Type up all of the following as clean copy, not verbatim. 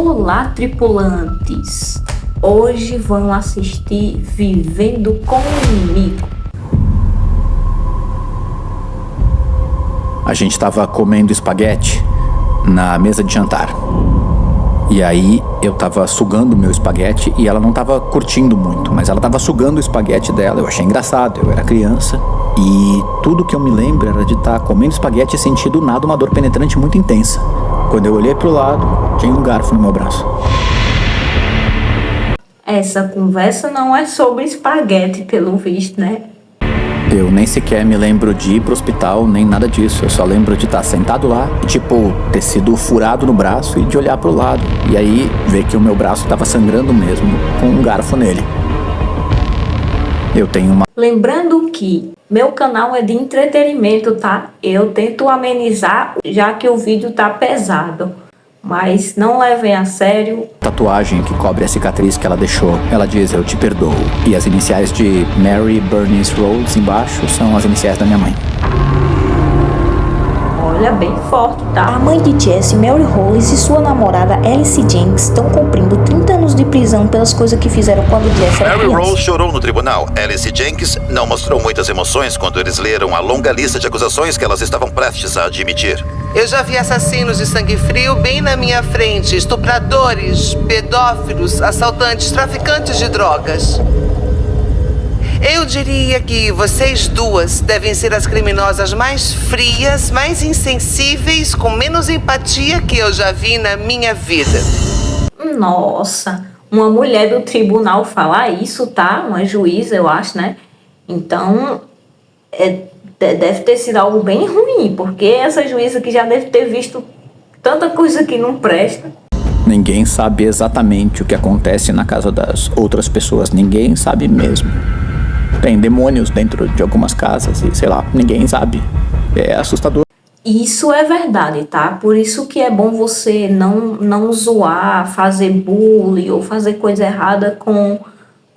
Olá, tripulantes! Hoje vão assistir Vivendo com o Inimigo. A gente estava comendo espaguete na mesa de jantar. E aí eu tava sugando meu espaguete e ela não tava curtindo muito, mas ela tava sugando o espaguete dela. Eu achei engraçado, eu era criança e tudo que eu me lembro era de estar comendo espaguete e sentir do nada uma dor penetrante muito intensa. Quando eu olhei pro lado, tinha um garfo no meu braço. Essa conversa não é sobre espaguete, pelo visto, né? Eu nem sequer me lembro de ir pro hospital, nem nada disso. Eu só lembro de estar sentado lá e, ter sido furado no braço e de olhar pro lado. E aí, ver que o meu braço estava sangrando mesmo, com um garfo nele. Eu tenho uma... Lembrando que meu canal é de entretenimento, tá? Eu tento amenizar, já que o vídeo tá pesado. Mas não levem a sério. Tatuagem que cobre a cicatriz que ela deixou. Ela diz, eu te perdoo. E as iniciais de Mary Bernice Rhodes embaixo são as iniciais da minha mãe. Olha, bem forte, tá? A mãe de Jesse, Mary Rhodes, e sua namorada Alice Jenkins estão cumprindo 30 anos de prisão pelas coisas que fizeram quando Jesse era Mary criança. Rose chorou no tribunal. Alice Jenkins não mostrou muitas emoções quando eles leram a longa lista de acusações que elas estavam prestes a admitir. Eu já vi assassinos de sangue frio bem na minha frente, estupradores, pedófilos, assaltantes, traficantes de drogas. Eu diria que vocês duas devem ser as criminosas mais frias, mais insensíveis, com menos empatia que eu já vi na minha vida. Nossa, uma mulher do tribunal falar isso, tá? Uma juíza, eu acho, né? Então, deve ter sido algo bem ruim, porque essa juíza que já deve ter visto tanta coisa que não presta. Ninguém sabe exatamente o que acontece na casa das outras pessoas. Ninguém sabe mesmo. Tem demônios dentro de algumas casas e, sei lá, ninguém sabe. É assustador. Isso é verdade, tá? Por isso que é bom você não zoar, fazer bullying ou fazer coisa errada com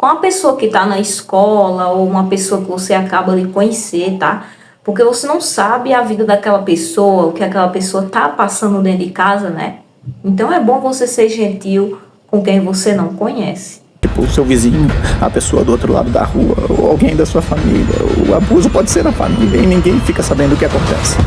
a pessoa que tá na escola ou uma pessoa que você acaba de conhecer, tá? Porque você não sabe a vida daquela pessoa, o que aquela pessoa tá passando dentro de casa, né? Então é bom você ser gentil com quem você não conhece. O seu vizinho, a pessoa do outro lado da rua, ou alguém da sua família. O abuso pode ser na família e ninguém fica sabendo o que acontece.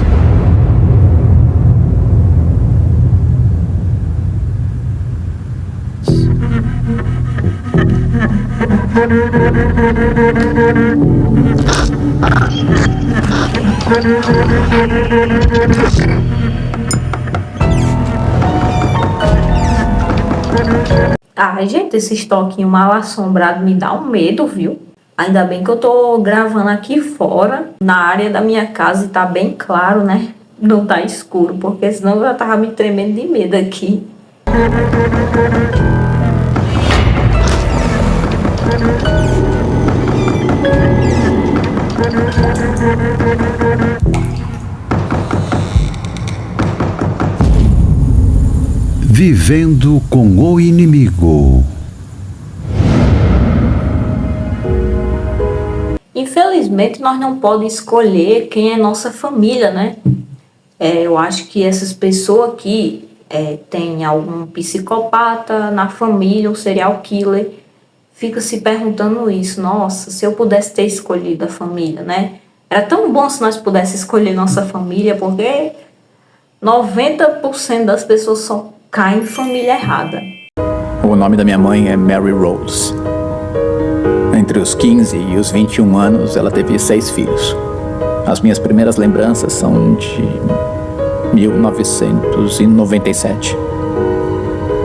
Ai, gente, esse estoquinho mal assombrado me dá um medo, viu? Ainda bem que eu tô gravando aqui fora, na área da minha casa, e tá bem claro, né? Não tá escuro, porque senão eu já tava me tremendo de medo aqui. Vivendo com o Inimigo. Infelizmente, nós não podemos escolher quem é nossa família, né? Eu acho que essas pessoas aqui têm algum psicopata na família, um serial killer, fica se perguntando isso. Nossa, se eu pudesse ter escolhido a família, né? Era tão bom se nós pudéssemos escolher nossa família, porque 90% das pessoas só caem em família errada. O nome da minha mãe é Mary Rose. Entre os 15 e os 21 anos, ela teve 6 filhos. As minhas primeiras lembranças são de 1997.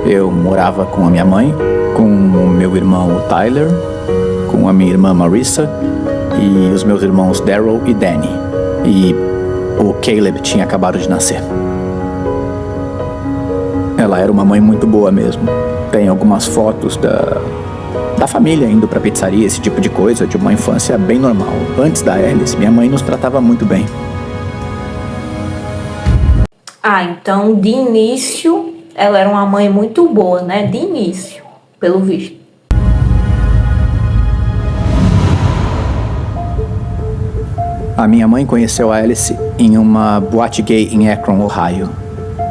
Eu morava com a minha mãe, com o meu irmão Tyler, com a minha irmã Marissa e os meus irmãos Daryl e Danny. E o Caleb tinha acabado de nascer. Ela era uma mãe muito boa mesmo. Tem algumas fotos da família indo pra pizzaria, esse tipo de coisa, de uma infância bem normal. Antes da Alice, minha mãe nos tratava muito bem. Ah, então de início ela era uma mãe muito boa, né? De início, pelo visto. A minha mãe conheceu a Alice em uma boate gay em Akron, Ohio.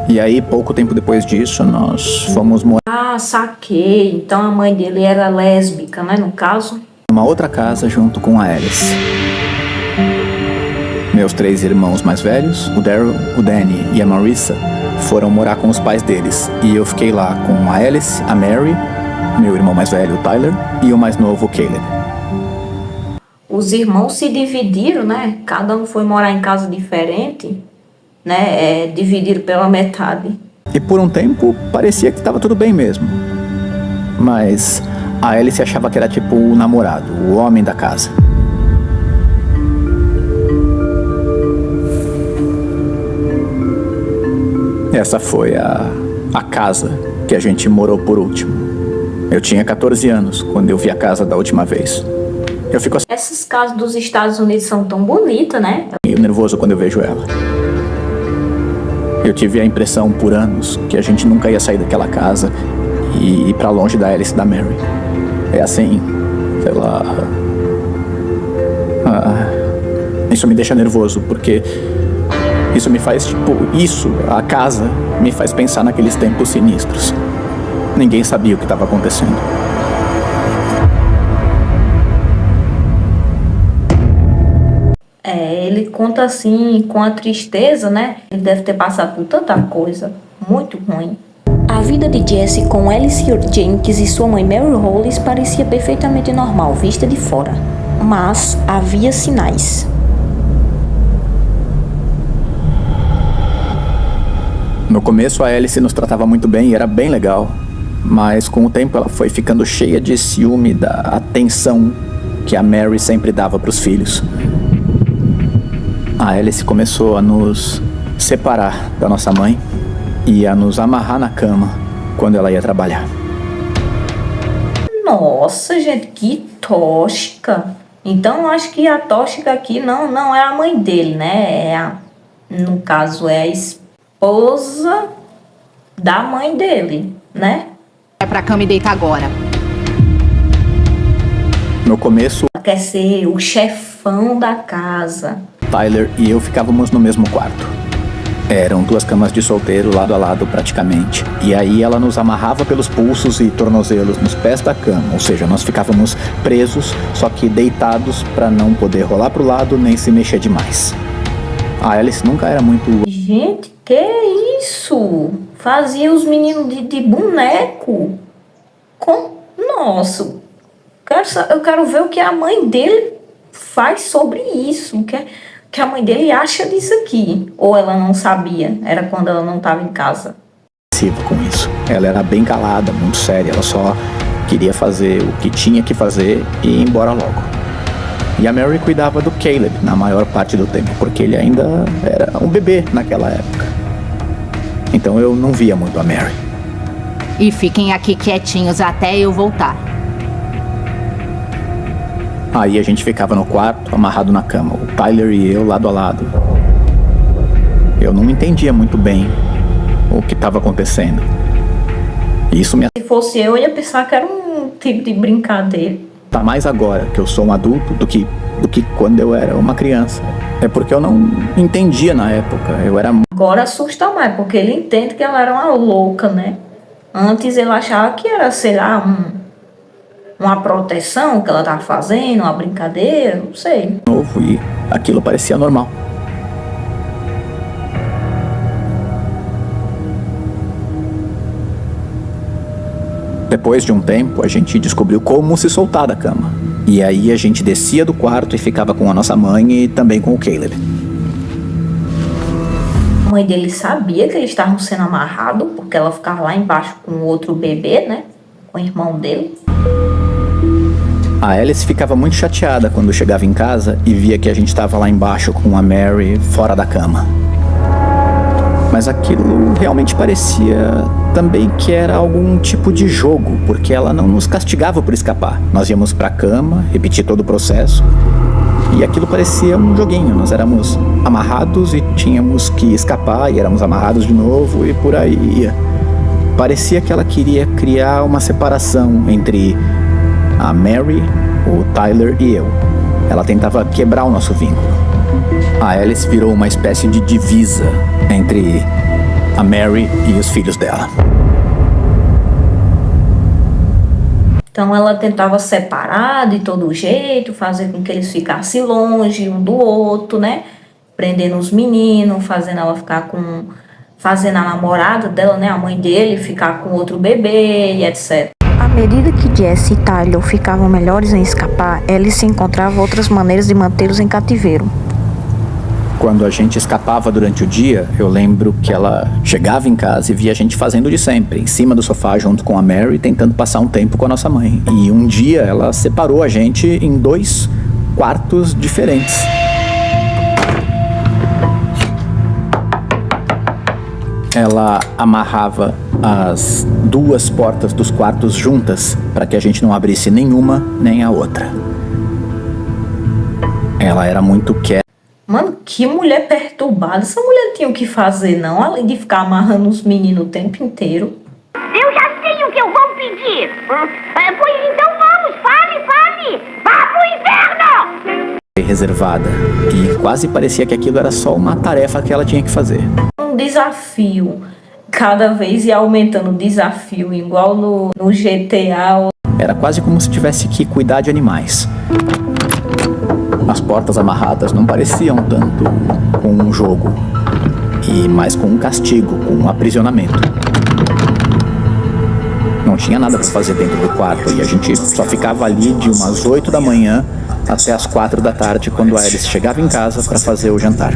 E aí, pouco tempo depois disso, nós fomos morar Ah, saquei. Então a mãe dele era lésbica, né, no caso? numa outra casa junto com a Alice. Meus 3 irmãos mais velhos, o Daryl, o Danny e a Marissa, foram morar com os pais deles. E eu fiquei lá com a Alice, a Mary, meu irmão mais velho, o Tyler, e o mais novo, o Caleb. Os irmãos se dividiram, né? Cada um foi morar em casa diferente, né? Dividiram pela metade. E por um tempo, parecia que estava tudo bem mesmo. Mas a Alice achava que era tipo o namorado, o homem da casa. Essa foi a casa que a gente morou por último. Eu tinha 14 anos quando eu vi a casa da última vez. Eu fico assim, Essas casas dos Estados Unidos são tão bonitas, né? meio nervoso quando eu vejo ela. Eu tive a impressão por anos que a gente nunca ia sair daquela casa e ir pra longe da Alice e da Mary. É assim, sei lá. Isso me deixa nervoso, porque isso me faz, a casa, me faz pensar naqueles tempos sinistros. Ninguém sabia o que estava acontecendo. Ele conta assim, com a tristeza, né? Ele deve ter passado por tanta coisa muito ruim. A vida de Jesse com Alice Jenkins e sua mãe Mary Hollis parecia perfeitamente normal, vista de fora. Mas havia sinais. No começo a Alice nos tratava muito bem e era bem legal. Mas com o tempo ela foi ficando cheia de ciúme da atenção que a Mary sempre dava para os filhos. A Alice começou a nos separar da nossa mãe e a nos amarrar na cama quando ela ia trabalhar. Nossa, gente, que tóxica. Então, eu acho que a tóxica aqui não é a mãe dele, né? No caso, é a esposa da mãe dele, né? Vai pra cama e deita agora. No começo, Ela quer ser o chefão da casa. Tyler e eu ficávamos no mesmo quarto. Eram 2 camas de solteiro lado a lado praticamente. E aí ela nos amarrava pelos pulsos e tornozelos nos pés da cama. Ou seja, nós ficávamos presos, só que deitados para não poder rolar pro lado nem se mexer demais. A Alice nunca era muito... Gente, que isso? Fazia os meninos de boneco. Nossa, eu quero ver o que a mãe dele faz sobre isso. O que a mãe dele acha disso aqui. Ou ela não sabia, era quando ela não estava em casa. com isso. Ela era bem calada, muito séria. Ela só queria fazer o que tinha que fazer e ir embora logo. E a Mary cuidava do Caleb na maior parte do tempo, porque ele ainda era um bebê naquela época. Então eu não via muito a Mary. E fiquem aqui quietinhos até eu voltar. Aí a gente ficava no quarto, amarrado na cama, o Tyler e eu lado a lado. Eu não entendia muito bem o que estava acontecendo. Isso me Se fosse eu ia pensar que era um tipo de brincadeira. assusta mais agora que eu sou um adulto do que quando eu era uma criança. É porque eu não entendia na época. Eu era... Agora assusta mais, porque ele entende que ela era uma louca, né? Antes ele achava que era, sei lá, uma proteção que ela estava fazendo, uma brincadeira, não sei. novo e aquilo parecia normal. Depois de um tempo, a gente descobriu como se soltar da cama. E aí a gente descia do quarto e ficava com a nossa mãe e também com o Caleb. A mãe dele sabia que eles estavam sendo amarrados, porque ela ficava lá embaixo com o outro bebê, né? Com o irmão dele. A Alice ficava muito chateada quando chegava em casa e via que a gente estava lá embaixo com a Mary fora da cama. Mas aquilo realmente parecia também que era algum tipo de jogo, porque ela não nos castigava por escapar. Nós íamos pra cama, repetir todo o processo, e aquilo parecia um joguinho. Nós éramos amarrados e tínhamos que escapar, e éramos amarrados de novo, e por aí ia. Parecia que ela queria criar uma separação entre a Mary, o Tyler e eu. Ela tentava quebrar o nosso vínculo. A Alice virou uma espécie de divisa entre a Mary e os filhos dela. Então ela tentava separar de todo jeito, fazer com que eles ficassem longe um do outro, né? Prendendo os meninos, fazendo ela ficar com... fazendo a namorada dela, né? A mãe dele, ficar com outro bebê e etc. À medida que Jesse e Tyler ficavam melhores em escapar, Alice encontrava outras maneiras de mantê-los em cativeiro. Quando a gente escapava durante o dia, eu lembro que ela chegava em casa e via a gente fazendo de sempre, em cima do sofá junto com a Mary, tentando passar um tempo com a nossa mãe. E um dia ela separou a gente em 2 quartos diferentes. Ela amarrava as 2 portas dos quartos juntas para que a gente não abrisse nenhuma nem a outra. Ela era muito quieta. Mano, que mulher perturbada. Essa mulher não tinha o que fazer, não, além de ficar amarrando os meninos o tempo inteiro. Eu já sei o que eu vou pedir. Pois então vamos, fale. Vá pro inferno! Reservada. E quase parecia que aquilo era só uma tarefa que ela tinha que fazer. Um desafio. Cada vez ia aumentando o desafio, igual no GTA. Era quase como se tivesse que cuidar de animais. As portas amarradas não pareciam tanto com um jogo, e mais com um castigo, com um aprisionamento. Não tinha nada para fazer dentro do quarto e a gente só ficava ali de umas 8 da manhã até as 4 da tarde, quando a Alice chegava em casa para fazer o jantar.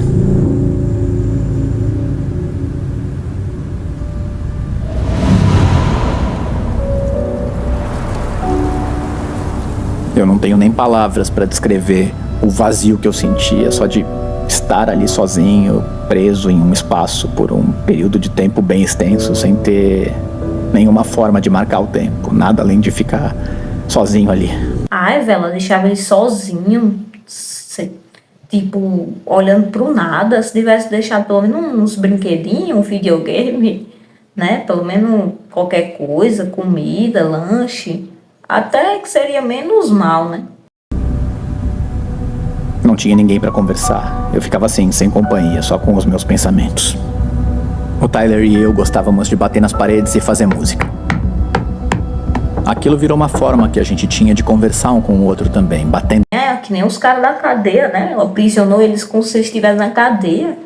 Eu não tenho nem palavras para descrever o vazio que eu sentia só de estar ali sozinho, preso em um espaço por um período de tempo bem extenso, sem ter nenhuma forma de marcar o tempo, nada além de ficar sozinho ali. Ai, velho, ela deixava ele sozinho, tipo, olhando pro nada. Se tivesse deixado pelo menos uns brinquedinhos, um videogame, né? Pelo menos qualquer coisa, comida, lanche, até que seria menos mal, né? Não tinha ninguém para conversar. Eu ficava assim, sem companhia, só com os meus pensamentos. O Tyler e eu gostávamos de bater nas paredes e fazer música. Aquilo virou uma forma que a gente tinha de conversar um com o outro também, batendo. É, que nem os caras da cadeia, né? Ela aprisionou eles como se eles estivessem na cadeia.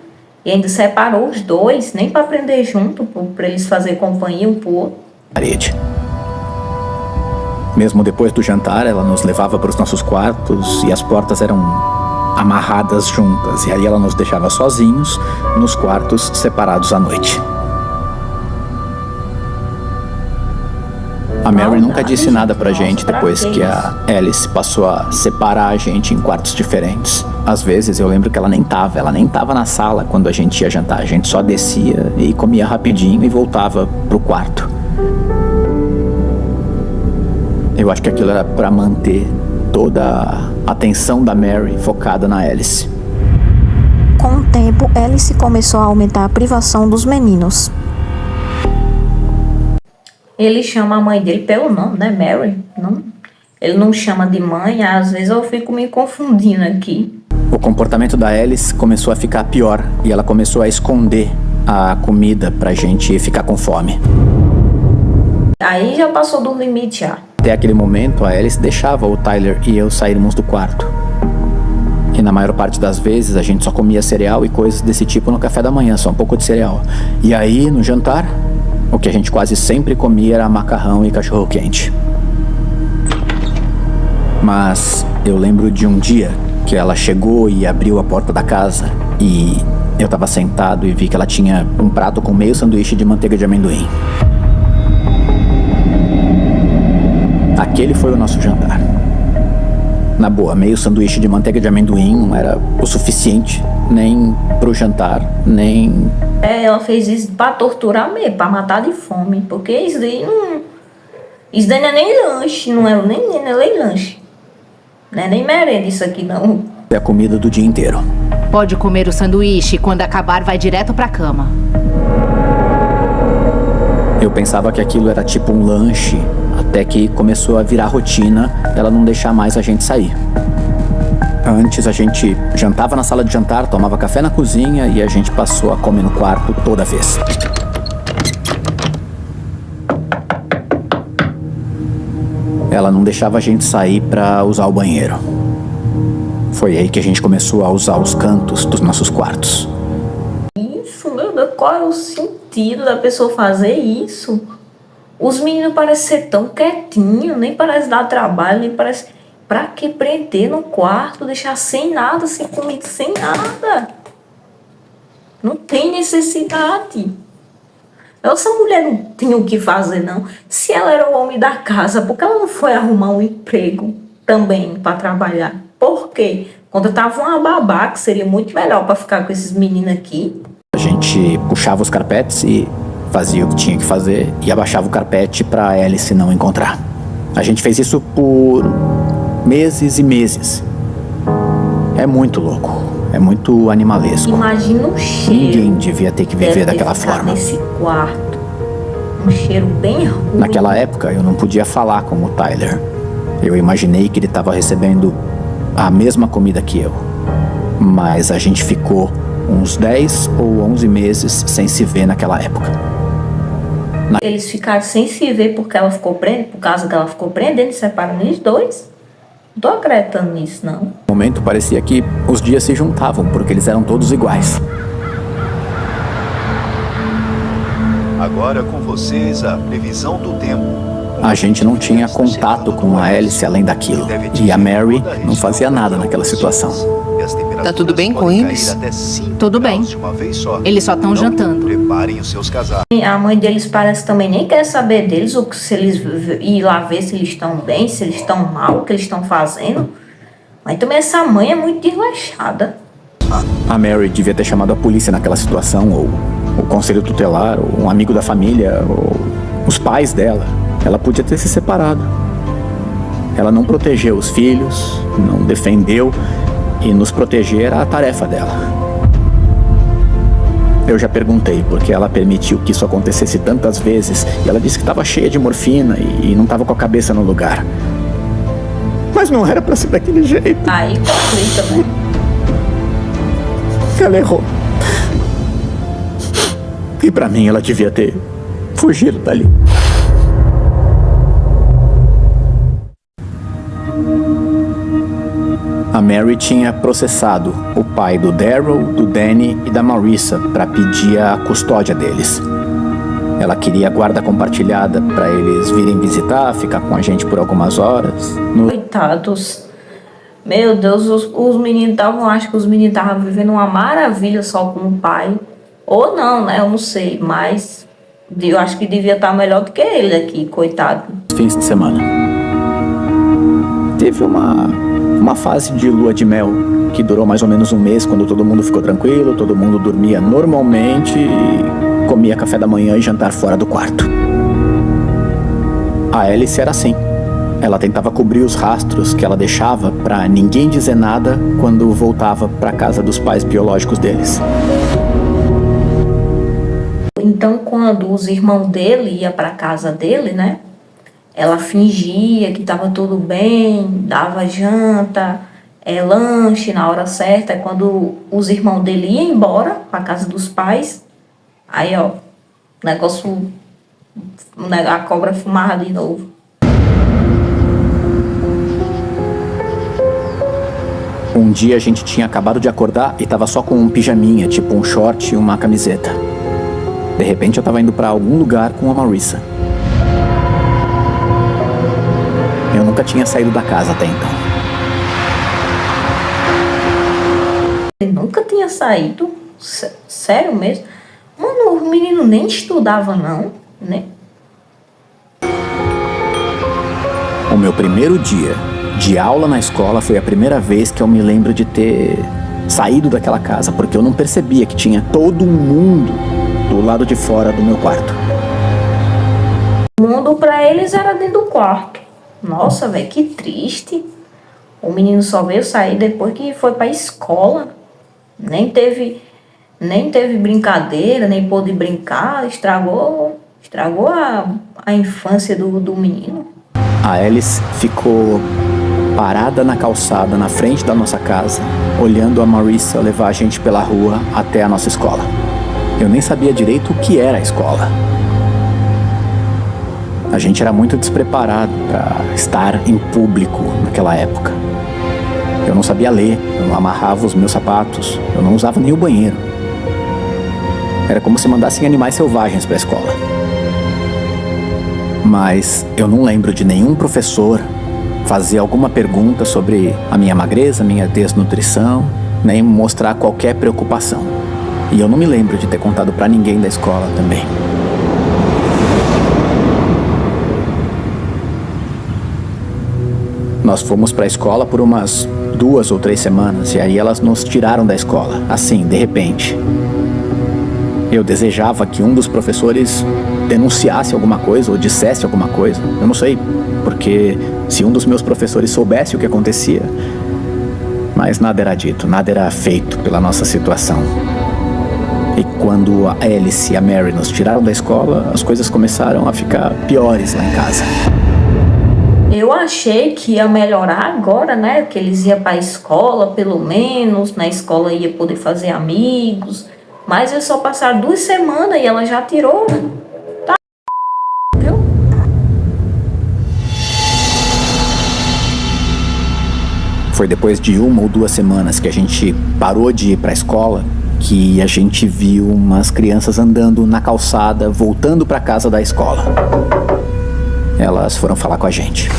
E ainda separou os dois, nem para aprender junto, para eles fazerem companhia um pro outro. Parede. Mesmo depois do jantar, ela nos levava para os nossos quartos e as portas eram amarradas juntas. E aí ela nos deixava sozinhos nos quartos separados à noite. A Mary nunca disse nada pra gente depois que a Alice passou a separar a gente em quartos diferentes. Às vezes eu lembro que ela nem tava na sala quando a gente ia jantar. A gente só descia e comia rapidinho e voltava pro quarto. Eu acho que aquilo era pra manter toda a atenção da Mary focada na Alice. Com o tempo, Alice começou a aumentar a privação dos meninos. Ele chama a mãe dele pelo nome, né, Mary? Não, ele não chama de mãe, às vezes eu fico me confundindo aqui. O comportamento da Alice começou a ficar pior e ela começou a esconder a comida pra gente ficar com fome. Aí já passou do limite já. Até aquele momento, a Alice deixava o Tyler e eu sairmos do quarto. E na maior parte das vezes a gente só comia cereal e coisas desse tipo no café da manhã, só um pouco de cereal. E aí, no jantar, o que a gente quase sempre comia era macarrão e cachorro-quente. Mas eu lembro de um dia que ela chegou e abriu a porta da casa e eu tava sentado e vi que ela tinha um prato com meio sanduíche de manteiga de amendoim. Aquele foi o nosso jantar. Na boa, meio sanduíche de manteiga de amendoim não era o suficiente nem pro jantar, nem... Ela fez isso pra torturar mesmo, pra matar de fome. Porque isso daí não... Isso daí não é nem lanche, não é nem lanche. Não é nem merenda isso aqui, não. É a comida do dia inteiro. Pode comer o sanduíche e quando acabar vai direto pra cama. Eu pensava que aquilo era tipo um lanche, até que começou a virar rotina ela não deixar mais a gente sair. Antes a gente jantava na sala de jantar, tomava café na cozinha e a gente passou a comer no quarto toda vez. ela não deixava a gente sair pra usar o banheiro. Foi aí que a gente começou a usar os cantos dos nossos quartos. Isso, meu Deus, qual é o sentido da pessoa fazer isso? Os meninos parecem ser tão quietinhos, nem parece dar trabalho, nem parece... Pra que prender no quarto, deixar sem nada, sem comida, sem nada? Não tem necessidade. Essa mulher não tinha o que fazer, não. Se ela era o homem da casa, por que ela não foi arrumar um emprego também para trabalhar? Por quê? Contratava uma babá, que seria muito melhor para ficar com esses meninos aqui. A gente puxava os carpetes e fazia o que tinha que fazer e abaixava o carpete pra Alice não encontrar. A gente fez isso por meses e meses. É muito louco, é muito animalesco. Imagina o cheiro. Ninguém devia ter que viver daquela forma. Nesse quarto, um cheiro bem ruim. Naquela época eu não podia falar com o Tyler. Eu imaginei que ele estava recebendo a mesma comida que eu. Mas a gente ficou uns 10 ou 11 meses sem se ver naquela época. Eles ficaram sem se ver porque ela ficou prendendo, por causa que ela ficou prendendo e separando eles dois. Não tô acreditando nisso, não. No momento parecia que os dias se juntavam, porque eles eram todos iguais. Agora com vocês a previsão do tempo. A gente não tinha contato com a Alice além daquilo. E a Mary não fazia nada naquela situação. Tá tudo bem com eles? Tudo bem. Eles só estão jantando. Preparem os seus casacos. A mãe deles parece também nem quer saber deles, ou se eles ir lá ver se eles estão bem, se eles estão mal, o que eles estão fazendo. Mas também essa mãe é muito desleixada. A Mary devia ter chamado a polícia naquela situação, ou o conselho tutelar, ou um amigo da família, ou os pais dela. Ela podia ter se separado. Ela não protegeu os filhos, não defendeu, e nos proteger era a tarefa dela. Eu já perguntei por que ela permitiu que isso acontecesse tantas vezes, e ela disse que estava cheia de morfina e não estava com a cabeça no lugar. Mas não era pra ser daquele jeito. Aí complica, né? Ela errou. E pra mim ela devia ter fugido dali. A Mary tinha processado o pai do Daryl, do Danny e da Marissa para pedir a custódia deles. Ela queria a guarda compartilhada para eles virem visitar, ficar com a gente por algumas horas. Coitados. Meu Deus, os meninos estavam, acho que os meninos estavam vivendo uma maravilha só com o pai. Ou não, né? Eu não sei, mas eu acho que devia estar melhor do que ele aqui, coitado. Fins de semana. Teve uma fase de lua de mel que durou mais ou menos um mês, quando todo mundo ficou tranquilo, todo mundo dormia normalmente e comia café da manhã e jantar fora do quarto. A Alice era assim. Ela tentava cobrir os rastros que ela deixava pra ninguém dizer nada quando voltava pra casa dos pais biológicos deles. Então, quando os irmãos dele iam pra casa dele, né? Ela fingia que estava tudo bem, dava janta, lanche na hora certa. Quando os irmãos dele iam embora para casa dos pais, aí ó, a cobra fumava de novo. Um dia a gente tinha acabado de acordar e tava só com um pijaminha, tipo um short e uma camiseta. De repente eu tava indo para algum lugar com a Marissa. Eu nunca tinha saído da casa até então. Ele nunca tinha saído? Sério mesmo? Mano, o menino nem estudava não, né? O meu primeiro dia de aula na escola foi a primeira vez que eu me lembro de ter saído daquela casa, porque eu não percebia que tinha todo um mundo do lado de fora do meu quarto. O mundo pra eles era dentro do quarto. Nossa, velho, que triste. O menino só veio sair depois que foi pra escola. Nem teve brincadeira, nem pôde brincar. Estragou a infância do menino. A Alice ficou parada na calçada na frente da nossa casa, olhando a Marissa levar a gente pela rua até a nossa escola. Eu nem sabia direito o que era a escola. A gente era muito despreparado para estar em público naquela época. Eu não sabia ler, eu não amarrava os meus sapatos, eu não usava nem o banheiro. Era como se mandassem animais selvagens para a escola. Mas eu não lembro de nenhum professor fazer alguma pergunta sobre a minha magreza, minha desnutrição, nem mostrar qualquer preocupação. E eu não me lembro de ter contado para ninguém da escola também. Nós fomos para a escola por umas 2 ou 3 semanas e aí elas nos tiraram da escola, assim, de repente. Eu desejava que um dos professores denunciasse alguma coisa ou dissesse alguma coisa. Eu não sei, porque se um dos meus professores soubesse o que acontecia... Mas nada era dito, nada era feito pela nossa situação. E quando a Alice e a Mary nos tiraram da escola, as coisas começaram a ficar piores lá em casa. Eu achei que ia melhorar agora, né? Que eles iam para a escola, pelo menos. Na escola ia poder fazer amigos. Mas eles só passaram 2 semanas e ela já tirou. Tá, viu? Foi depois de 1 ou 2 semanas que a gente parou de ir para a escola que a gente viu umas crianças andando na calçada, voltando para casa da escola. Elas foram falar com a gente.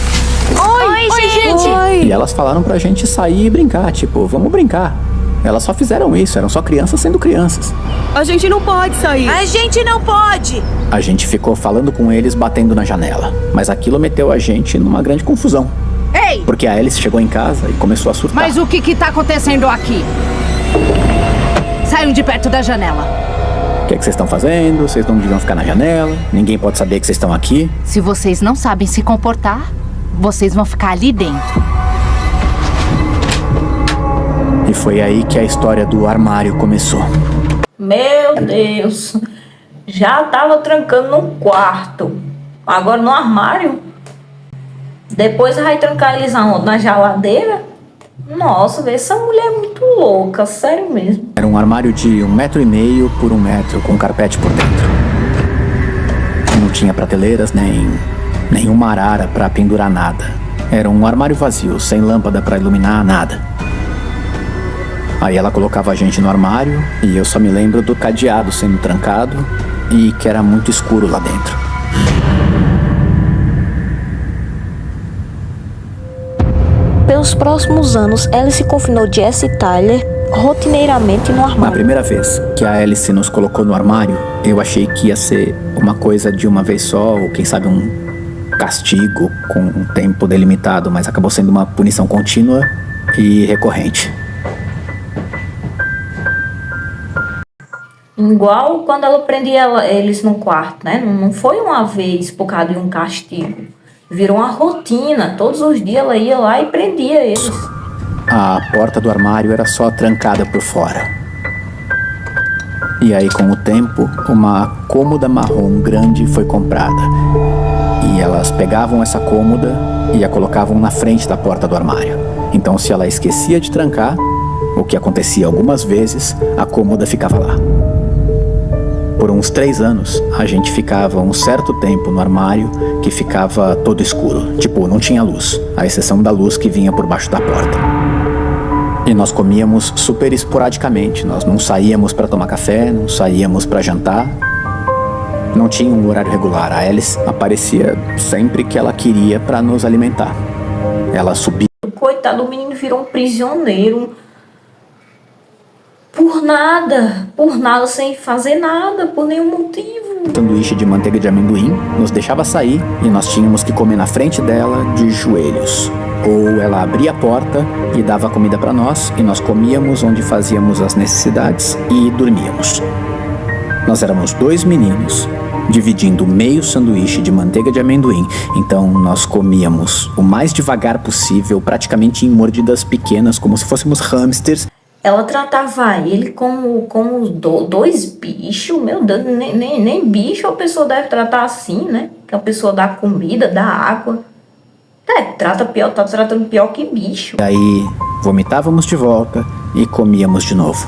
Oi, gente! E elas falaram pra gente sair e brincar, tipo, vamos brincar. Elas só fizeram isso, eram só crianças sendo crianças. A gente não pode sair. A gente não pode! A gente ficou falando com eles, batendo na janela. Mas aquilo meteu a gente numa grande confusão. Ei! Porque a Alice chegou em casa e começou a surtar. Mas o que tá acontecendo aqui? Saiam de perto da janela. O que vocês estão fazendo? Vocês não deviam ficar na janela. Ninguém pode saber que vocês estão aqui. Se vocês não sabem se comportar, vocês vão ficar ali dentro. E foi aí que a história do armário começou. Meu Deus, já tava trancando no quarto, agora no armário. Depois vai trancar eles aonde? Na geladeira? Nossa, essa mulher é muito louca, sério mesmo. Era um armário de 1,5 metro por 1 metro, com carpete por dentro. Não tinha prateleiras, nem uma arara pra pendurar nada. Era um armário vazio, sem lâmpada pra iluminar nada. Aí ela colocava a gente no armário e eu só me lembro do cadeado sendo trancado e que era muito escuro lá dentro. Pelos próximos anos, Alice confinou Jesse e Tyler rotineiramente no armário. Na primeira vez que a Alice nos colocou no armário, eu achei que ia ser uma coisa de uma vez só, ou quem sabe um castigo com um tempo delimitado, mas acabou sendo uma punição contínua e recorrente. Igual quando ela prendia eles no quarto, né? Não foi uma vez por causa de um castigo. Virou uma rotina. Todos os dias ela ia lá e prendia eles. A porta do armário era só trancada por fora. E aí, com o tempo, uma cômoda marrom grande foi comprada. E elas pegavam essa cômoda e a colocavam na frente da porta do armário. Então, se ela esquecia de trancar, o que acontecia algumas vezes, a cômoda ficava lá. Por uns 3 anos, a gente ficava um certo tempo no armário que ficava todo escuro. Tipo, não tinha luz, à exceção da luz que vinha por baixo da porta. E nós comíamos super esporadicamente. Nós não saíamos para tomar café, não saíamos para jantar. Não tinha um horário regular. A Alice aparecia sempre que ela queria para nos alimentar. Ela subia. Coitado, o menino virou um prisioneiro. Por nada, sem fazer nada, por nenhum motivo. Sanduíche de manteiga de amendoim, nos deixava sair e nós tínhamos que comer na frente dela de joelhos. Ou ela abria a porta e dava comida para nós e nós comíamos onde fazíamos as necessidades e dormíamos. Nós éramos 2 meninos, dividindo meio sanduíche de manteiga de amendoim. Então nós comíamos o mais devagar possível, praticamente em mordidas pequenas, como se fôssemos hamsters. Ela tratava ele como 2 bichos. Meu Deus, nem bicho a pessoa deve tratar assim, né? Que a pessoa dá comida, dá água. Tá tratando pior que bicho. Daí vomitávamos de volta e comíamos de novo.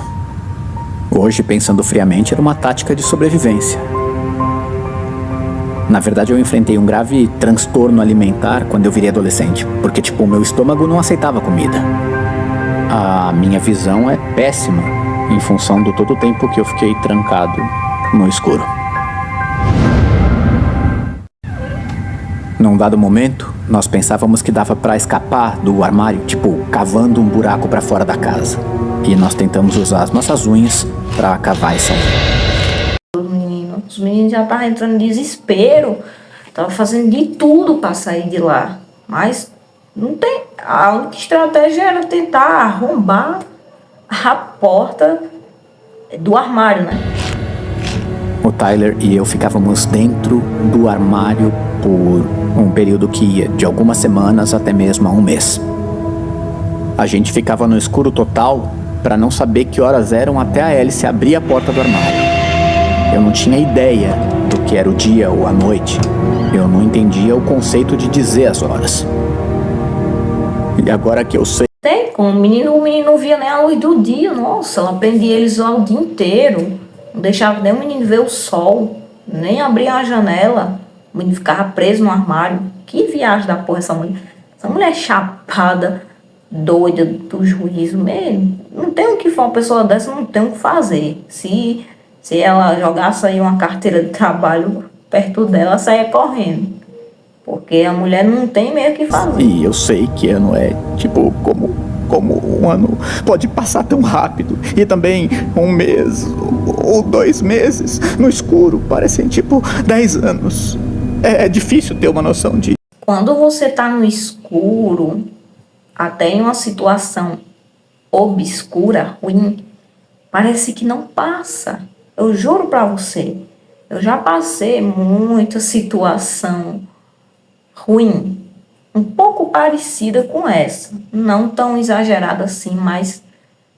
Hoje, pensando friamente, era uma tática de sobrevivência. Na verdade, eu enfrentei um grave transtorno alimentar quando eu virei adolescente. Porque, o meu estômago não aceitava comida. A minha visão é péssima em função do todo o tempo que eu fiquei trancado no escuro. Num dado momento, nós pensávamos que dava pra escapar do armário, cavando um buraco pra fora da casa. E nós tentamos usar as nossas unhas pra cavar e sair. Os meninos já estavam entrando em desespero. Estavam fazendo de tudo pra sair de lá. Mas não tem. A única estratégia era tentar arrombar a porta do armário, né? O Tyler e eu ficávamos dentro do armário por um período que ia de algumas semanas até mesmo a um mês. A gente ficava no escuro total para não saber que horas eram até a Alice abrir a porta do armário. Eu não tinha ideia do que era o dia ou a noite. Eu não entendia o conceito de dizer as horas. E agora que eu sei... Tem como, o menino não via nem a luz do dia, nossa, ela prendia eles lá o dia inteiro. Não deixava nem o menino ver o sol, nem abrir a janela. O menino ficava preso no armário. Que viagem da porra essa mulher. Essa mulher chapada, doida do juízo mesmo. Não tem o que for uma pessoa dessa, não tem o que fazer. Se ela jogasse aí uma carteira de trabalho perto dela, saia correndo. Porque a mulher não tem meio o que fazer. E eu sei que ano é, como um ano pode passar tão rápido. E também um mês ou 2 meses no escuro parecem 10 anos. É difícil ter uma noção de... Quando você tá no escuro, até em uma situação obscura, ruim, parece que não passa. Eu juro pra você, eu já passei muita situação ruim, um pouco parecida com essa. Não tão exagerada assim, mas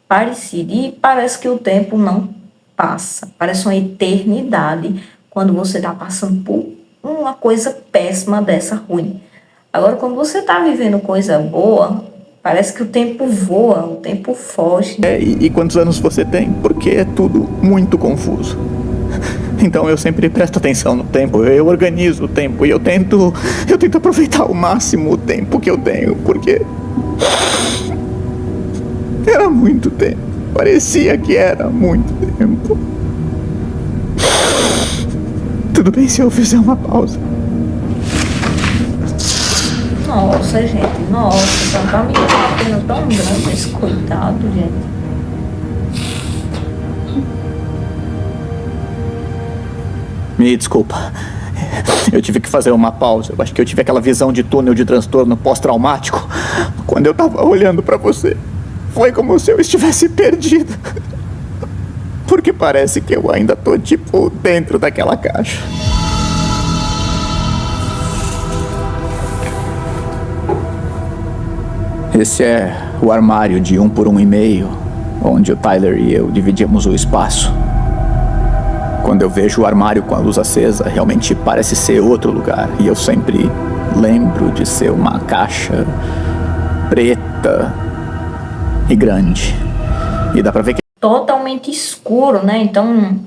parecida. E parece que o tempo não passa. Parece uma eternidade quando você tá passando por uma coisa péssima dessa, ruim. Agora, quando você tá vivendo coisa boa, parece que o tempo voa, o tempo foge. E quantos anos você tem? Porque é tudo muito confuso. Então eu sempre presto atenção no tempo, eu organizo o tempo e eu tento aproveitar ao máximo o tempo que eu tenho, porque era muito tempo, parecia que era muito tempo. Tudo bem se eu fizer uma pausa? Nossa, gente, nossa, tá me dando uma pena tão grande esse coitado, gente. Me desculpa, eu tive que fazer uma pausa. Eu acho que eu tive aquela visão de túnel de transtorno pós-traumático quando eu tava olhando pra você. Foi como se eu estivesse perdido. Porque parece que eu ainda tô dentro daquela caixa. Esse é o armário de 1 por 1,5, onde o Tyler e eu dividimos o espaço. Quando eu vejo o armário com a luz acesa, realmente parece ser outro lugar. E eu sempre lembro de ser uma caixa preta e grande. E dá pra ver que... Totalmente escuro, né? Então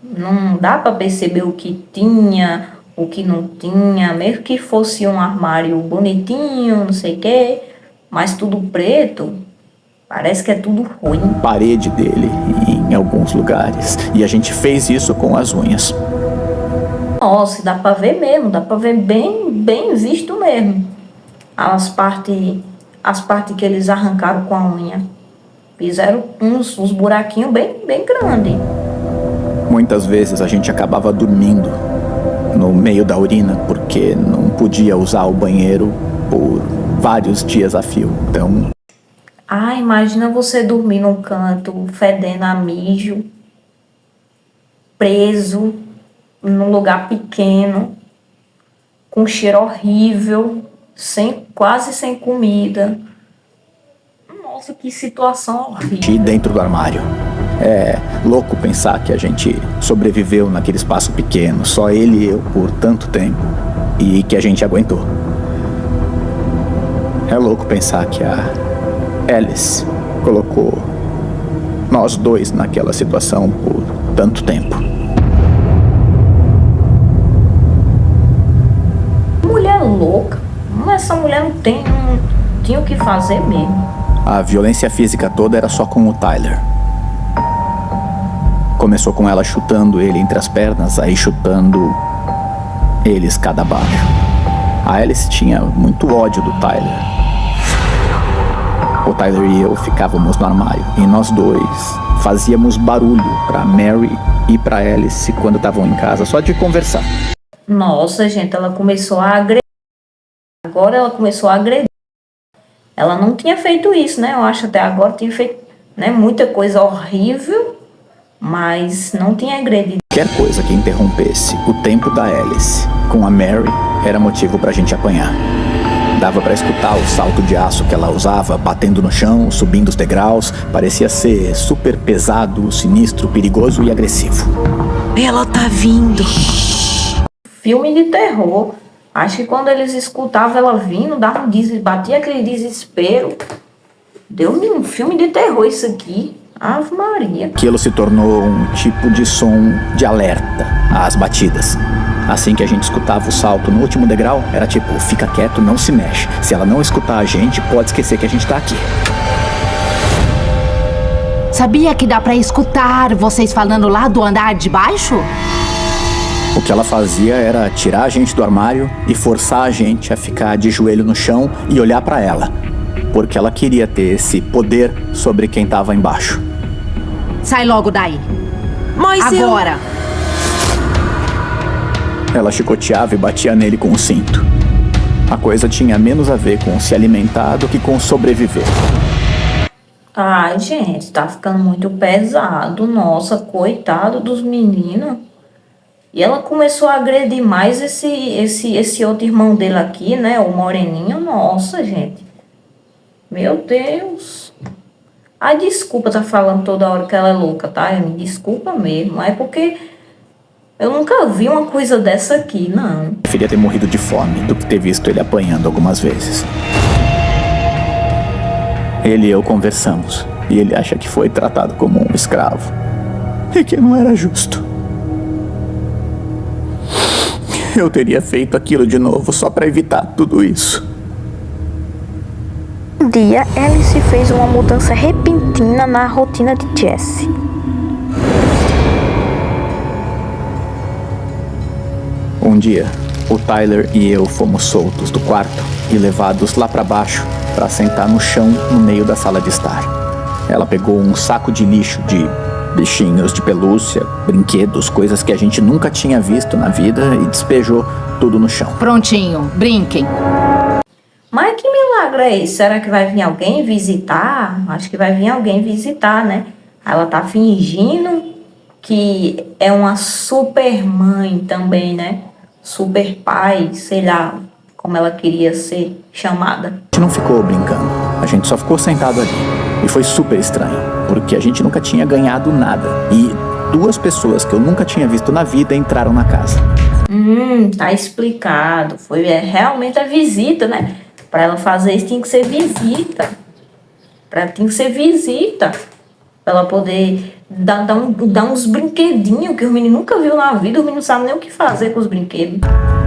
não dá pra perceber o que tinha, o que não tinha. Mesmo que fosse um armário bonitinho, não sei o quê, mas tudo preto, parece que é tudo ruim. Parede dele em alguns lugares. E a gente fez isso com as unhas. Nossa, dá pra ver mesmo, dá pra ver bem visto mesmo. As partes que eles arrancaram com a unha. Fizeram uns buraquinhos bem grandes. Muitas vezes a gente acabava dormindo no meio da urina, porque não podia usar o banheiro por vários dias a fio. Então... Ah, imagina você dormir num canto, fedendo a mijo, preso, num lugar pequeno, com cheiro horrível, quase sem comida. Nossa, que situação horrível. E dentro do armário. É louco pensar que a gente sobreviveu naquele espaço pequeno, só ele e eu por tanto tempo, e que a gente aguentou. É louco pensar que a Alice colocou nós dois naquela situação por tanto tempo. louca. Essa mulher não tinha o que fazer mesmo. A violência física toda era só com o Tyler. Começou com ela chutando ele entre as pernas, aí chutando ele escada abaixo. A Alice tinha muito ódio do Tyler. O Tyler e eu ficávamos no armário e nós dois fazíamos barulho pra Mary e pra Alice quando estavam em casa, só de conversar. Nossa, gente, ela começou a agredir. Agora ela começou a agredir. Ela não tinha feito isso, né? Eu acho até agora tinha feito, né, muita coisa horrível, mas não tinha agredido. Qualquer coisa que interrompesse o tempo da Alice com a Mary era motivo pra gente apanhar. Dava pra escutar o salto de aço que ela usava, batendo no chão, subindo os degraus. Parecia ser super pesado, sinistro, perigoso e agressivo. Ela tá vindo. Filme de terror. Acho que quando eles escutavam ela vindo, batia aquele desespero. Deu-me um filme de terror isso aqui. Ave Maria. Aquilo se tornou um tipo de som de alerta às batidas. Assim que a gente escutava o salto no último degrau, era tipo, fica quieto, não se mexe. Se ela não escutar a gente, pode esquecer que a gente tá aqui. Sabia que dá pra escutar vocês falando lá do andar de baixo? O que ela fazia era tirar a gente do armário e forçar a gente a ficar de joelho no chão e olhar pra ela. Porque ela queria ter esse poder sobre quem tava embaixo. Sai logo daí. Mas agora! Ela chicoteava e batia nele com o cinto. A coisa tinha menos a ver com se alimentar do que com sobreviver. Ai, gente, tá ficando muito pesado. Nossa, coitado dos meninos. E ela começou a agredir mais esse outro irmão dele aqui, né? O moreninho. Nossa, gente. Meu Deus. Ai, desculpa tá falando toda hora que ela é louca, tá? Me desculpa mesmo. É porque eu nunca vi uma coisa dessa aqui, não. Preferia ter morrido de fome do que ter visto ele apanhando algumas vezes. Ele e eu conversamos. E ele acha que foi tratado como um escravo. E que não era justo. Eu teria feito aquilo de novo só pra evitar tudo isso. Um dia, Alice fez uma mudança repentina na rotina de Jesse. Um dia, o Tyler e eu fomos soltos do quarto e levados lá pra baixo pra sentar no chão no meio da sala de estar. Ela pegou um saco de lixo de bichinhos de pelúcia, brinquedos, coisas que a gente nunca tinha visto na vida e despejou tudo no chão. Prontinho, brinquem. Mas que milagre é esse? Será que vai vir alguém visitar? Acho que vai vir alguém visitar, né? Ela tá fingindo que é uma super mãe também, né? Super pai, sei lá como ela queria ser chamada. A gente não ficou brincando, a gente só ficou sentado ali. E foi super estranho, porque a gente nunca tinha ganhado nada. E 2 pessoas que eu nunca tinha visto na vida entraram na casa. Tá explicado. Foi realmente a visita, né? Pra ela fazer isso tinha que ser visita. Tinha que ser visita. Pra ela poder dar uns brinquedinhos que os meninos nunca viu na vida. Os meninos não sabem nem o que fazer com os brinquedos.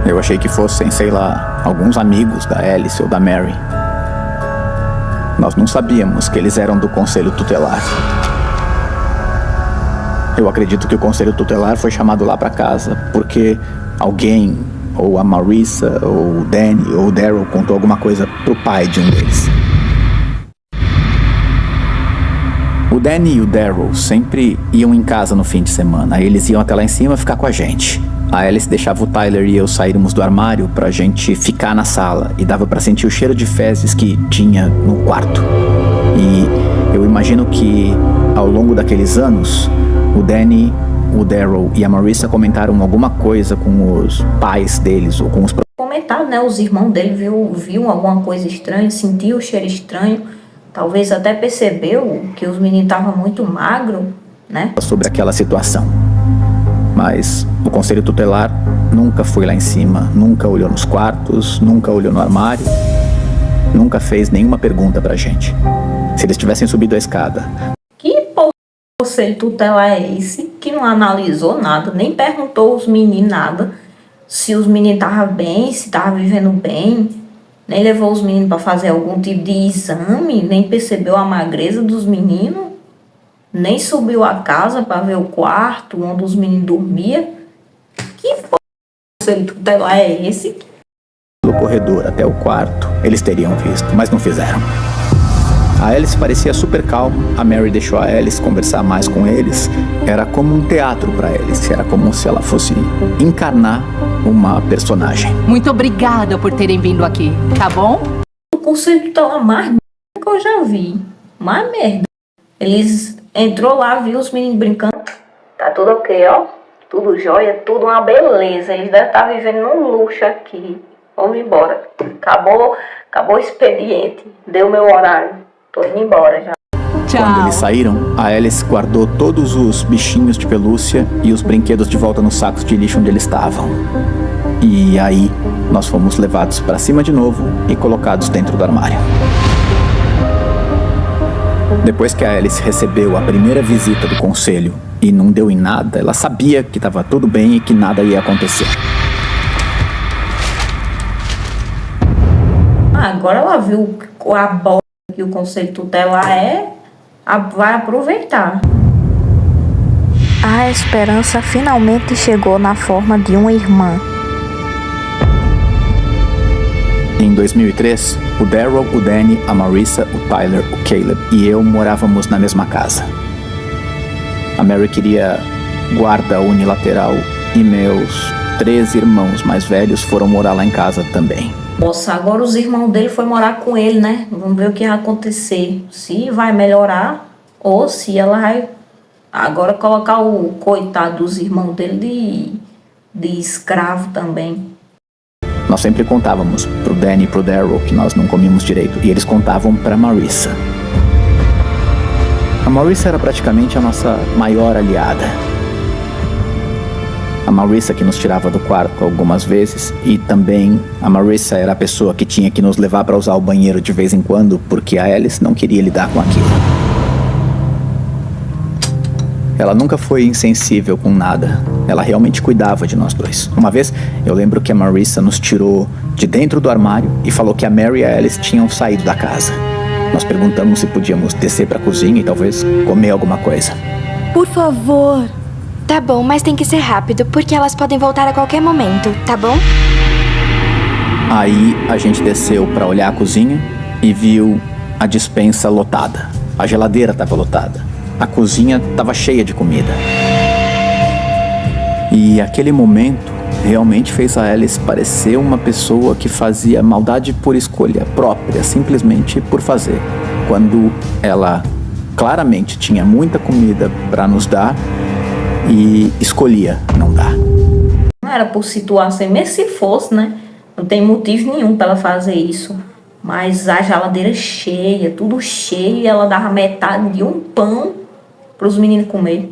Eu achei que fossem, sei lá, alguns amigos da Alice ou da Mary. Nós não sabíamos que eles eram do Conselho Tutelar. Eu acredito que o Conselho Tutelar foi chamado lá pra casa porque alguém, ou a Marissa, ou o Danny, ou o Daryl contou alguma coisa pro pai de um deles. O Danny e o Daryl sempre iam em casa no fim de semana. Aí eles iam até lá em cima ficar com a gente. A Alice deixava o Tyler e eu sairmos do armário pra gente ficar na sala. E dava pra sentir o cheiro de fezes que tinha no quarto. E eu imagino que ao longo daqueles anos, o Danny, o Daryl e a Marissa comentaram alguma coisa com os pais deles ou com os... Comentaram, né? Os irmãos dele viu alguma coisa estranha, sentiu o cheiro estranho. Talvez até percebeu que os meninos estavam muito magros, né? Sobre aquela situação. Mas o Conselho Tutelar nunca foi lá em cima, nunca olhou nos quartos, nunca olhou no armário, nunca fez nenhuma pergunta pra gente. Se eles tivessem subido a escada. Que porra de Conselho Tutelar é esse que não analisou nada, nem perguntou aos meninos nada? se os meninos estavam bem, se estavam vivendo bem. Nem levou os meninos para fazer algum tipo de exame, nem percebeu a magreza dos meninos, nem subiu a casa para ver o quarto onde os meninos dormiam. Que conselho tutelar é esse? Do corredor até o quarto, eles teriam visto, mas não fizeram. A Alice parecia super calma, a Mary deixou a Alice conversar mais com eles. Era como um teatro para Alice, era como se ela fosse encarnar uma personagem. Muito obrigada por terem vindo aqui, tá bom? O conselho tutelar mais merda que eu já vi. Mais merda. Eles entrou lá, viu os meninos brincando. Tá tudo ok, ó. Tudo jóia, tudo uma beleza. Eles devem estar vivendo num luxo aqui. Vamos embora. Acabou o expediente. Deu meu horário. Tô indo embora já. Tchau. Quando eles saíram, a Alice guardou todos os bichinhos de pelúcia e os brinquedos de volta nos sacos de lixo onde eles estavam. E aí, nós fomos levados para cima de novo e colocados dentro do armário. Depois que a Alice recebeu a primeira visita do conselho e não deu em nada, ela sabia que estava tudo bem e que nada ia acontecer. Agora ela viu a bola que o conselho tutelar vai aproveitar. A esperança finalmente chegou na forma de uma irmã. Em 2003, o Daryl, o Danny, a Marissa, o Tyler, o Caleb e eu morávamos na mesma casa. A Mary queria guarda unilateral e meus 3 irmãos mais velhos foram morar lá em casa também. Nossa, agora os irmãos dele foram morar com ele, né? Vamos ver o que vai acontecer. Se vai melhorar ou se ela vai agora colocar o coitado dos irmãos dele de escravo também. Nós sempre contávamos pro Danny e pro Daryl que nós não comíamos direito, e eles contavam pra Marissa. A Marissa era praticamente a nossa maior aliada. A Marissa que nos tirava do quarto algumas vezes, e também a Marissa era a pessoa que tinha que nos levar para usar o banheiro de vez em quando, porque a Alice não queria lidar com aquilo. Ela nunca foi insensível com nada. Ela realmente cuidava de nós dois. Uma vez, eu lembro que a Marissa nos tirou de dentro do armário e falou que a Mary e a Alice tinham saído da casa. Nós perguntamos se podíamos descer para a cozinha e talvez comer alguma coisa. Por favor. Tá bom, mas tem que ser rápido, porque elas podem voltar a qualquer momento, tá bom? Aí a gente desceu para olhar a cozinha e viu a despensa lotada. A geladeira estava lotada. A cozinha estava cheia de comida. E aquele momento realmente fez a Alice parecer uma pessoa que fazia maldade por escolha própria, simplesmente por fazer. Quando ela claramente tinha muita comida para nos dar e escolhia não dar. Não era por situação, mesmo se fosse, né? Não tem motivo nenhum para ela fazer isso. Mas a geladeira cheia, tudo cheio, e ela dava metade de um pão para os meninos comer.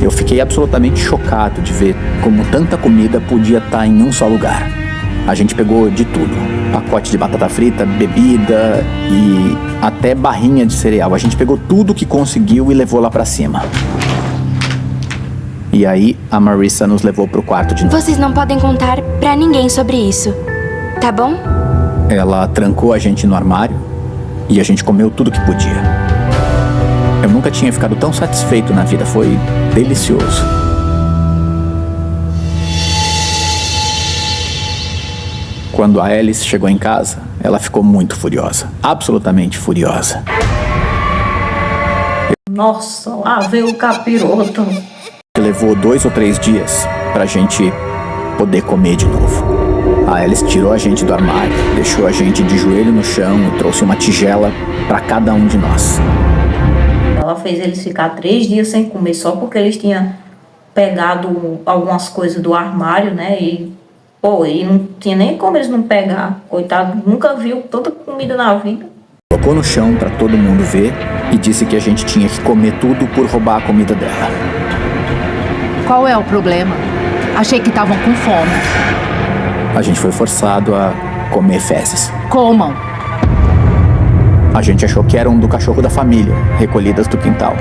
Eu fiquei absolutamente chocado de ver como tanta comida podia estar em um só lugar. A gente pegou de tudo. Pacote de batata frita, bebida e até barrinha de cereal. A gente pegou tudo que conseguiu e levou lá para cima. E aí, a Marissa nos levou pro quarto de novo. Vocês não podem contar pra ninguém sobre isso, tá bom? Ela trancou a gente no armário e a gente comeu tudo que podia. Eu nunca tinha ficado tão satisfeito na vida, foi delicioso. Quando a Alice chegou em casa, ela ficou muito furiosa, absolutamente furiosa. Nossa, lá veio o capiroto. Levou 2 ou 3 dias pra gente poder comer de novo. A Alice tirou a gente do armário, deixou a gente de joelho no chão e trouxe uma tigela pra cada um de nós. Ela fez eles ficar 3 dias sem comer só porque eles tinham pegado algumas coisas do armário, né? E não tinha nem como eles não pegar. Coitado, nunca viu tanta comida na vida. Colocou no chão pra todo mundo ver e disse que a gente tinha que comer tudo por roubar a comida dela. Qual é o problema? Achei que estavam com fome. A gente foi forçado a comer fezes. Comam. A gente achou que eram do cachorro da família, recolhidas do quintal.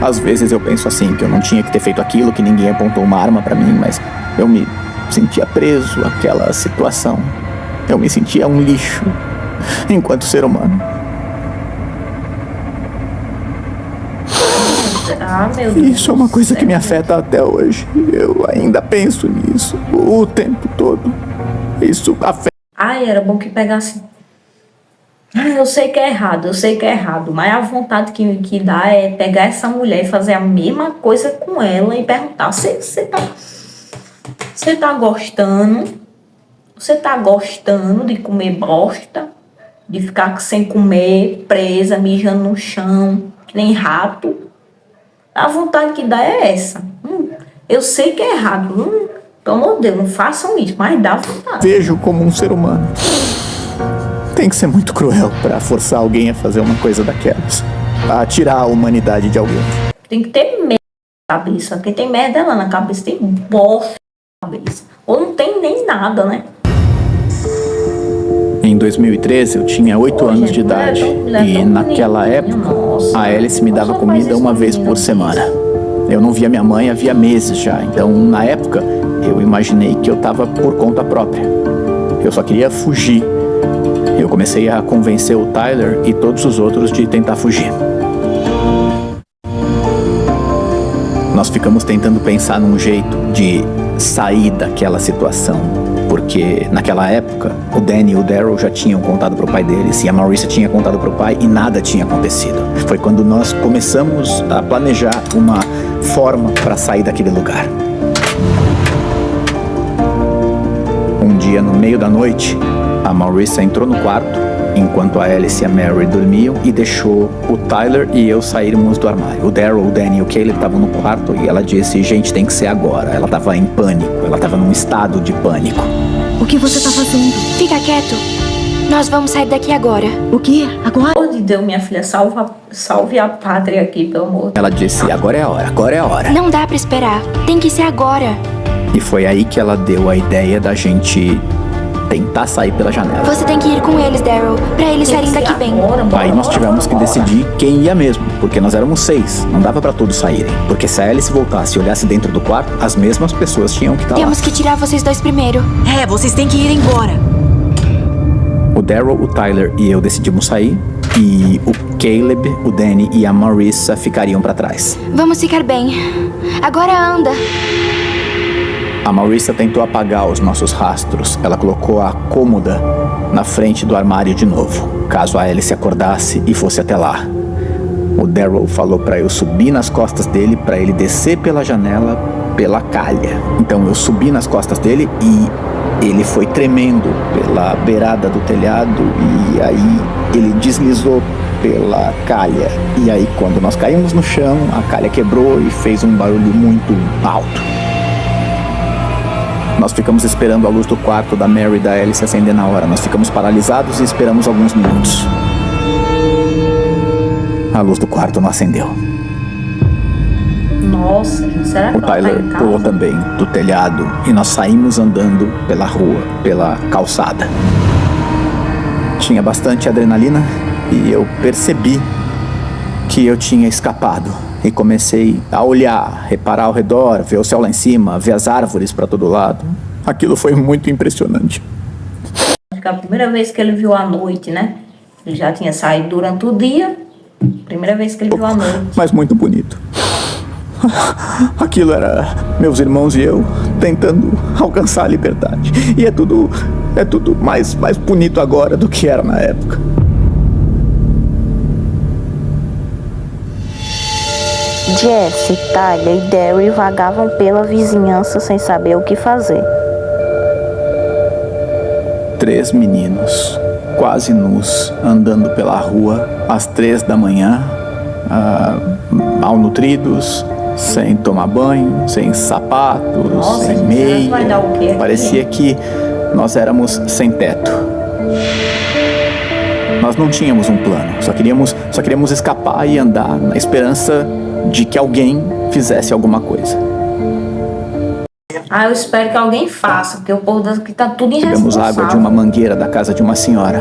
Às vezes eu penso assim, que eu não tinha que ter feito aquilo, que ninguém apontou uma arma pra mim, mas eu me sentia preso àquela situação. Eu me sentia um lixo enquanto ser humano. Ah, meu Deus. Isso é uma coisa que me afeta até hoje. Eu ainda penso nisso o tempo todo. Isso afeta. Ai, era bom que pegasse. Eu sei que é errado, mas a vontade que dá é pegar essa mulher e fazer a mesma coisa com ela e perguntar: você tá gostando? Você tá gostando de comer bosta? De ficar sem comer, presa, mijando no chão, que nem rato? A vontade que dá é essa. Eu sei que é errado. Pelo amor de Deus, não façam isso, mas dá vontade. Vejo como um ser humano. Tem que ser muito cruel pra forçar alguém a fazer uma coisa daquelas. A tirar a humanidade de alguém. Tem que ter merda na cabeça. Quem tem merda lá na cabeça tem bosta na cabeça. Ou não tem nem nada, né? Em 2013, eu tinha 8 anos de idade. E naquela época, a Alice me dava comida uma vez por semana. Eu não via minha mãe havia meses já. Então, na época, eu imaginei que eu estava por conta própria. Eu só queria fugir. Eu comecei a convencer o Tyler e todos os outros de tentar fugir. Nós ficamos tentando pensar num jeito de sair daquela situação. Porque naquela época, o Danny e o Daryl já tinham contado pro pai deles e a Marissa tinha contado pro pai e nada tinha acontecido. Foi quando nós começamos a planejar uma forma para sair daquele lugar. Um dia, no meio da noite, a Marissa entrou no quarto enquanto a Alice e a Mary dormiam e deixou o Tyler e eu sairmos do armário. O Daryl, o Danny e o Caleb estavam no quarto e ela disse: gente, tem que ser agora. Ela estava em pânico, ela estava num estado de pânico. O que você tá fazendo? Fica quieto. Nós vamos sair daqui agora. O quê? Agora? Pelo amor de Deus, minha filha, salve a pátria aqui, pelo amor. Ela disse: agora é a hora, agora é a hora. Não dá pra esperar. Tem que ser agora. E foi aí que ela deu a ideia da gente tentar sair pela janela. Você tem que ir com eles, Daryl, pra eles saírem daqui bem. Aí nós tivemos que decidir quem ia mesmo, porque nós éramos 6, não dava pra todos saírem. Porque se a Alice voltasse e olhasse dentro do quarto, as mesmas pessoas tinham que estar lá. Temos que tirar vocês dois primeiro. É, vocês têm que ir embora. O Daryl, o Tyler e eu decidimos sair, e o Caleb, o Danny e a Marissa ficariam pra trás. Vamos ficar bem. Agora anda. A Marissa tentou apagar os nossos rastros. Ela colocou a cômoda na frente do armário de novo, caso a Alice acordasse e fosse até lá. O Daryl falou pra eu subir nas costas dele, pra ele descer pela janela, pela calha. Então eu subi nas costas dele e ele foi tremendo pela beirada do telhado e aí ele deslizou pela calha. E aí quando nós caímos no chão, a calha quebrou e fez um barulho muito alto. Nós ficamos esperando a luz do quarto da Mary e da Alice acender na hora. Nós ficamos paralisados e esperamos alguns minutos. A luz do quarto não acendeu. Nossa, será que o Tyler pulou também do telhado e nós saímos andando pela rua, pela calçada. Tinha bastante adrenalina e eu percebi que eu tinha escapado. E comecei a olhar, reparar ao redor, ver o céu lá em cima, ver as árvores para todo lado. Aquilo foi muito impressionante. Acho que a primeira vez que ele viu a noite, né? Ele já tinha saído durante o dia. Primeira vez que ele viu a noite. Mas muito bonito. Aquilo era meus irmãos e eu tentando alcançar a liberdade. E é tudo mais bonito agora do que era na época. Jesse, Tyler e Daryl vagavam pela vizinhança sem saber o que fazer. 3 meninos, quase nus, andando pela rua às 3 da manhã, malnutridos, sem tomar banho, sem sapatos, Nossa, sem meia. vai dar o quê aqui? Parecia que nós éramos sem teto. Nós não tínhamos um plano, só queríamos escapar e andar na esperança de que alguém fizesse alguma coisa. Eu espero que alguém faça, porque o povo daqui tá tudo irresponsável. Tivemos água de uma mangueira da casa de uma senhora.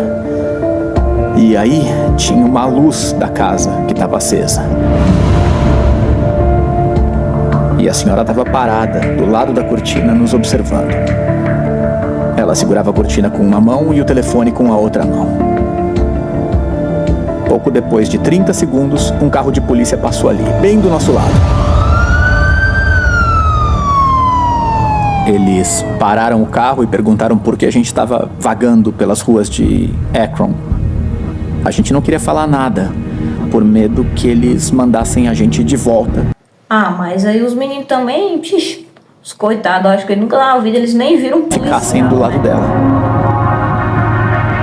E aí tinha uma luz da casa que estava acesa. e a senhora estava parada do lado da cortina nos observando. Ela segurava a cortina com uma mão e o telefone com a outra mão. Pouco depois de 30 segundos, um carro de polícia passou ali, bem do nosso lado. Eles pararam o carro e perguntaram por que a gente estava vagando pelas ruas de Akron. A gente não queria falar nada, por medo que eles mandassem a gente de volta. Ah, mas aí os meninos também, os coitados, acho que nunca na vida eles nem viram policial. Ficassem do lado dela.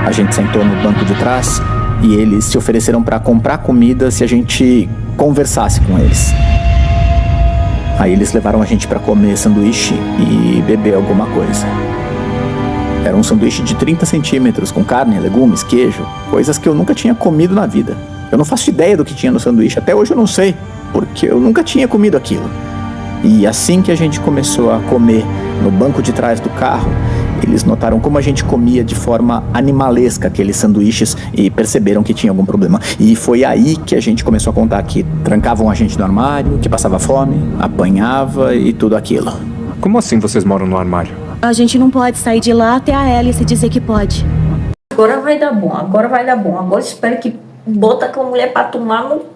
A gente sentou no banco de trás e eles se ofereceram para comprar comida se a gente conversasse com eles. Aí eles levaram a gente para comer sanduíche e beber alguma coisa. Era um sanduíche de 30 centímetros com carne, legumes, queijo, coisas que eu nunca tinha comido na vida. Eu não faço ideia do que tinha no sanduíche, até hoje eu não sei, porque eu nunca tinha comido aquilo. E assim que a gente começou a comer no banco de trás do carro, eles notaram como a gente comia de forma animalesca aqueles sanduíches e perceberam que tinha algum problema. E foi aí que a gente começou a contar que trancavam a gente no armário, que passava fome, apanhava e tudo aquilo. Como assim vocês moram no armário? A gente não pode sair de lá até a Alice dizer que pode. Agora vai dar bom, agora vai dar bom. Agora espero que bota aquela mulher pra tomar no...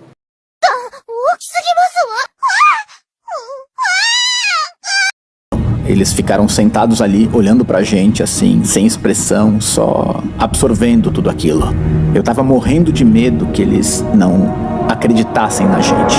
Eles ficaram sentados ali, olhando pra gente assim, sem expressão, só absorvendo tudo aquilo. Eu tava morrendo de medo que eles não acreditassem na gente.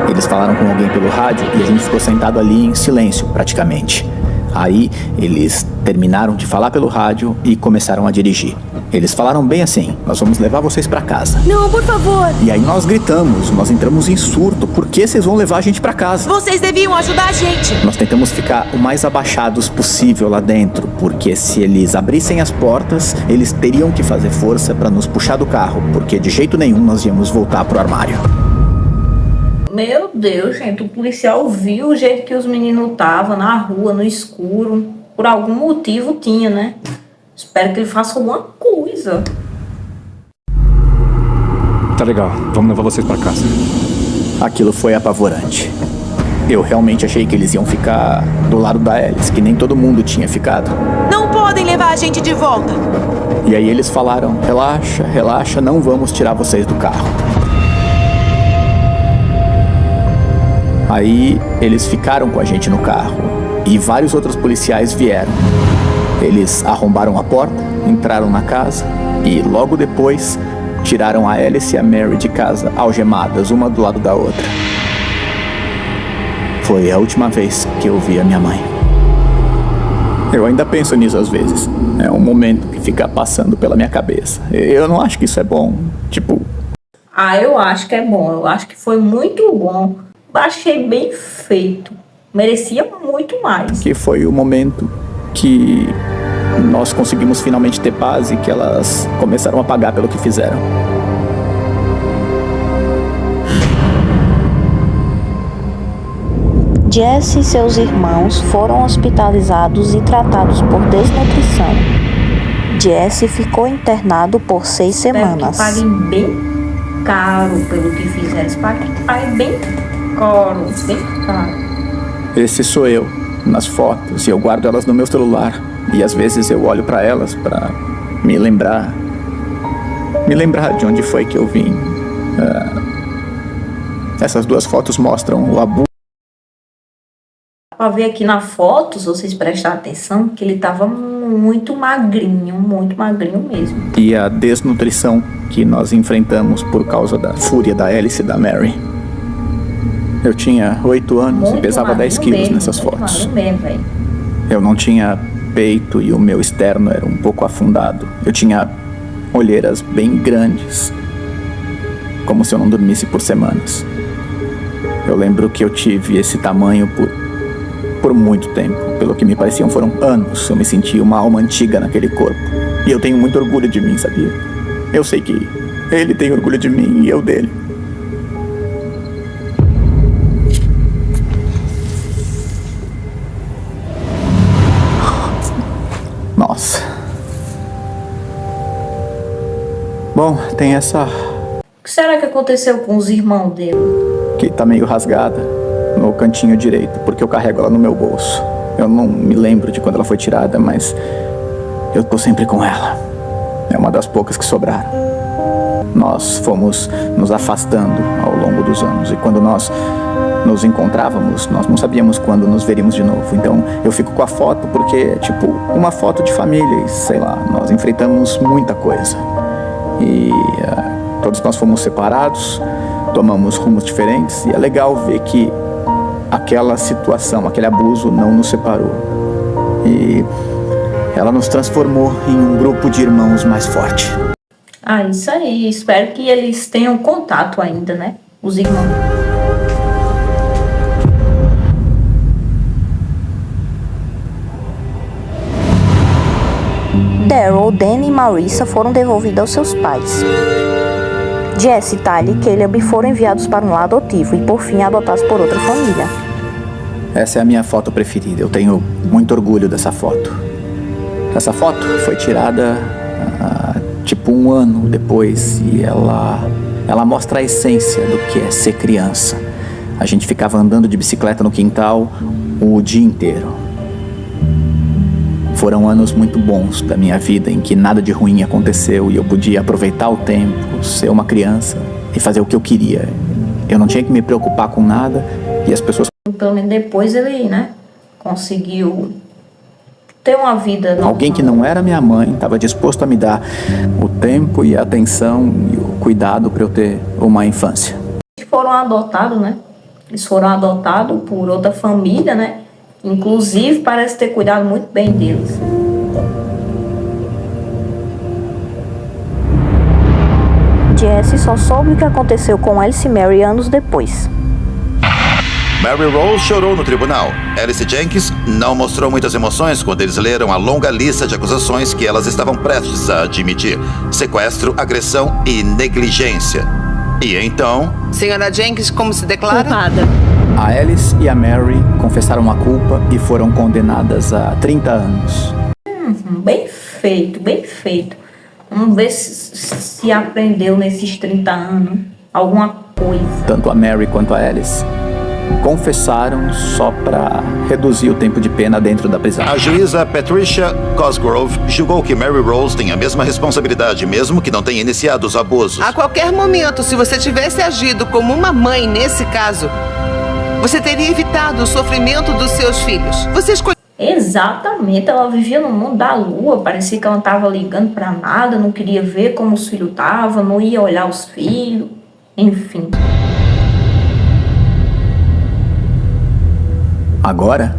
Eles falaram com alguém pelo rádio e a gente ficou sentado ali em silêncio, praticamente. Aí, eles terminaram de falar pelo rádio e começaram a dirigir. Eles falaram bem assim: nós vamos levar vocês pra casa. Não, por favor. E aí nós gritamos, nós entramos em surto. Por que vocês vão levar a gente pra casa? Vocês deviam ajudar a gente. Nós tentamos ficar o mais abaixados possível lá dentro, porque se eles abrissem as portas, eles teriam que fazer força pra nos puxar do carro, porque de jeito nenhum nós íamos voltar pro armário. Meu Deus, gente, o policial viu o jeito que os meninos estavam na rua, no escuro. Por algum motivo tinha, né? Espero que ele faça alguma coisa. Tá legal, vamos levar vocês pra casa. Aquilo foi apavorante. Eu realmente achei que eles iam ficar do lado da Alice, que nem todo mundo tinha ficado. Não podem levar a gente de volta. E aí eles falaram: relaxa, relaxa, não vamos tirar vocês do carro. Aí eles ficaram com a gente no carro e vários outros policiais vieram. Eles arrombaram a porta, entraram na casa e logo depois tiraram a Alice e a Mary de casa, algemadas, uma do lado da outra. Foi a última vez que eu vi a minha mãe. Eu ainda penso nisso às vezes. É um momento que fica passando pela minha cabeça. Eu não acho que isso é bom. Eu acho que é bom. Eu acho que foi muito bom. Achei bem feito. Merecia muito mais. Que foi o momento que nós conseguimos finalmente ter paz e que elas começaram a pagar pelo que fizeram. Jesse e seus irmãos foram hospitalizados e tratados por desnutrição. Jesse ficou internado por 6 semanas. Que paguem bem caro pelo que fizeram. Espero que paguem bem caro, bem caro. Esse sou eu, nas fotos, e eu guardo elas no meu celular. E às vezes eu olho pra elas pra me lembrar de onde foi que eu vim. Essas duas fotos mostram o abuso. Pra ver aqui na foto, se vocês prestarem atenção, que ele tava muito magrinho mesmo. E a desnutrição que nós enfrentamos por causa da fúria da Alice e da Mary. Eu tinha 8 anos muito e pesava 10 quilos mesmo, nessas fotos. Mesmo, eu não tinha peito e o meu externo era um pouco afundado. Eu tinha olheiras bem grandes, como se eu não dormisse por semanas. Eu lembro que eu tive esse tamanho por muito tempo. Pelo que me pareciam, foram anos. Eu me sentia uma alma antiga naquele corpo. E eu tenho muito orgulho de mim, sabia? Eu sei que ele tem orgulho de mim e eu dele. Nossa. Bom, tem essa... O que será que aconteceu com os irmãos dele? Que tá meio rasgada. No no cantinho direito, porque eu carrego ela no meu bolso. Eu não me lembro de quando ela foi tirada, mas eu tô sempre com ela. É uma das poucas que sobraram. Nós fomos nos afastando ao longo dos anos, e quando nós nos encontrávamos, nós não sabíamos quando nos veríamos de novo. Então eu fico com a foto porque é tipo uma foto de família e sei lá, nós enfrentamos muita coisa. E todos nós fomos separados, tomamos rumos diferentes, e é legal ver que aquela situação, aquele abuso não nos separou. E ela nos transformou em um grupo de irmãos mais forte. Ah, isso aí. Espero que eles tenham contato ainda, né? Os irmãos. Daryl, Danny e Marissa foram devolvidos aos seus pais. Jesse, Tali e Caleb foram enviados para um lar adotivo e, por fim, adotados por outra família. Essa é a minha foto preferida. Eu tenho muito orgulho dessa foto. Essa foto foi tirada tipo 1 ano depois, e ela mostra a essência do que é ser criança. A gente ficava andando de bicicleta no quintal o dia inteiro. Foram anos muito bons da minha vida em que nada de ruim aconteceu e eu podia aproveitar o tempo, ser uma criança e fazer o que eu queria. Eu não tinha que me preocupar com nada e as pessoas... Pelo menos depois ele, né, conseguiu ter uma vida normal. Alguém que não era minha mãe estava disposto a me dar o tempo e a atenção e o cuidado para eu ter uma infância. Eles foram adotados, né? Eles foram adotados por outra família, né? Inclusive parece ter cuidado muito bem deles. Jesse só soube o que aconteceu com Alice e Mary anos depois. Mary Rose chorou no tribunal. Alice Jenkins não mostrou muitas emoções quando eles leram a longa lista de acusações que elas estavam prestes a admitir: sequestro, agressão e negligência. E então... Senhora Jenkins, como se declara? Culpada. A Alice e a Mary confessaram a culpa e foram condenadas a 30 anos. Bem feito, bem feito. Vamos ver se aprendeu nesses 30 anos alguma coisa. Tanto a Mary quanto a Alice confessaram só para reduzir o tempo de pena dentro da prisão. A juíza Patricia Cosgrove julgou que Mary Rose tem a mesma responsabilidade, mesmo que não tenha iniciado os abusos. A qualquer momento, se você tivesse agido como uma mãe nesse caso, você teria evitado o sofrimento dos seus filhos. Você escolheu... Exatamente, ela vivia no mundo da lua, parecia que ela não estava ligando para nada, não queria ver como os filhos estavam, não ia olhar os filhos, enfim. Agora,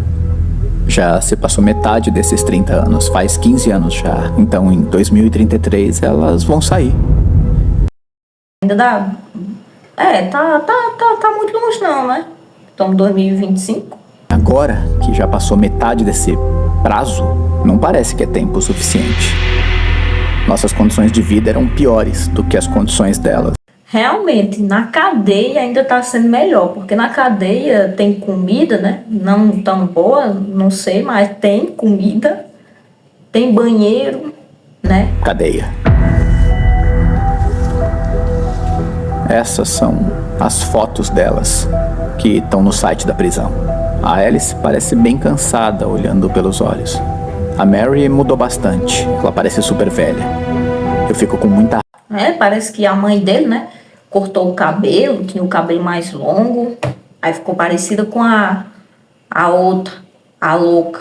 já se passou metade desses 30 anos, faz 15 anos já. Então, em 2033, elas vão sair. Ainda dá... tá muito longe não, né? Estamos em 2025. Agora, que já passou metade desse prazo, não parece que é tempo suficiente. Nossas condições de vida eram piores do que as condições delas. Realmente, na cadeia ainda está sendo melhor, porque na cadeia tem comida, né? Não tão boa, não sei, mas tem comida, tem banheiro, né? Cadeia. Essas são as fotos delas que estão no site da prisão. A Alice parece bem cansada olhando pelos olhos. A Mary mudou bastante, ela parece super velha. Eu fico com muita... Parece que a mãe dele, né, cortou o cabelo, tinha o cabelo mais longo, aí ficou parecida com a outra, a louca,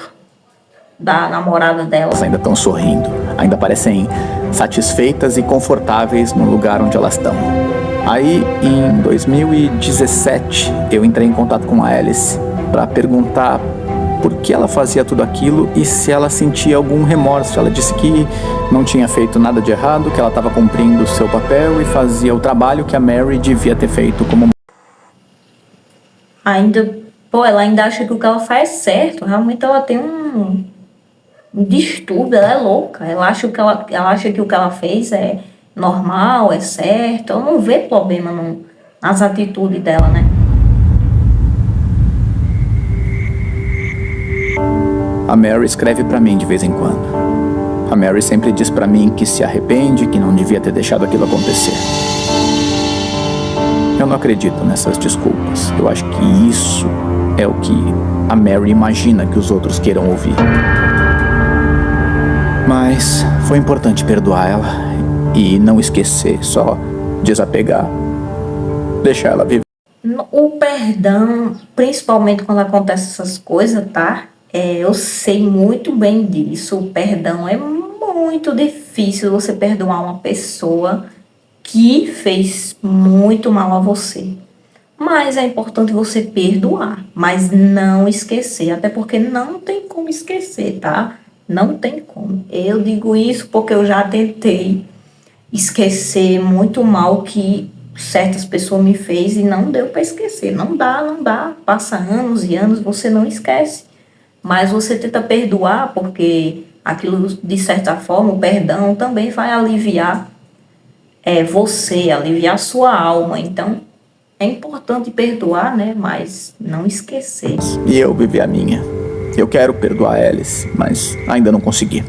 da namorada dela. Elas ainda estão sorrindo, ainda parecem satisfeitas e confortáveis no lugar onde elas estão. Aí, em 2017, eu entrei em contato com a Alice para perguntar por que ela fazia tudo aquilo e se ela sentia algum remorso. Ela disse que não tinha feito nada de errado, que ela estava cumprindo o seu papel e fazia o trabalho que a Mary devia ter feito como... Ela ainda acha que o que ela faz é certo. Realmente ela tem um distúrbio, ela é louca. Ela acha que o que ela fez é normal, é certo. Ela não vê problema nas atitudes dela, né? A Mary escreve pra mim de vez em quando. A Mary sempre diz pra mim que se arrepende, que não devia ter deixado aquilo acontecer. Eu não acredito nessas desculpas. Eu acho que isso é o que a Mary imagina que os outros queiram ouvir. Mas foi importante perdoar ela e não esquecer, só desapegar, deixar ela viver. O perdão, principalmente quando acontecem essas coisas, tá? Eu sei muito bem disso. O perdão é muito difícil você perdoar uma pessoa que fez muito mal a você. Mas é importante você perdoar, mas não esquecer, até porque não tem como esquecer, tá? Não tem como. Eu digo isso porque eu já tentei esquecer muito mal que certas pessoas me fez e não deu para esquecer. Não dá. Passa anos e anos, você não esquece. Mas você tenta perdoar porque aquilo, de certa forma, o perdão também vai aliviar você, aliviar a sua alma. Então, é importante perdoar, né? Mas não esquecer. E eu vivi a minha. Eu quero perdoar a Alice, mas ainda não consegui.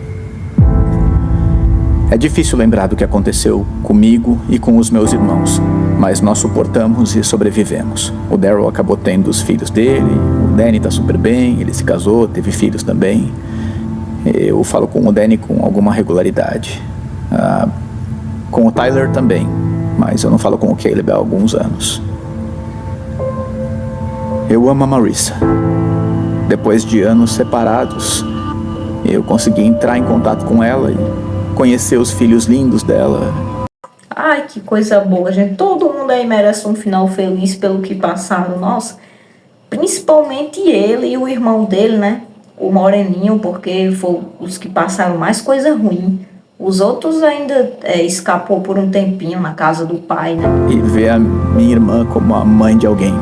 É difícil lembrar do que aconteceu comigo e com os meus irmãos, mas nós suportamos e sobrevivemos. O Daryl acabou tendo os filhos dele, o Danny tá super bem, ele se casou, teve filhos também. Eu falo com o Danny com alguma regularidade. Com o Tyler também, mas eu não falo com o Caleb há alguns anos. Eu amo a Marissa. Depois de anos separados, eu consegui entrar em contato com ela e conhecer os filhos lindos dela. Ai, que coisa boa, gente. Todo mundo aí merece um final feliz pelo que passaram, nossa. Principalmente ele e o irmão dele, né? O Moreninho, porque foram os que passaram mais coisa ruim. Os outros ainda escapou por um tempinho na casa do pai, né? E ver a minha irmã como a mãe de alguém.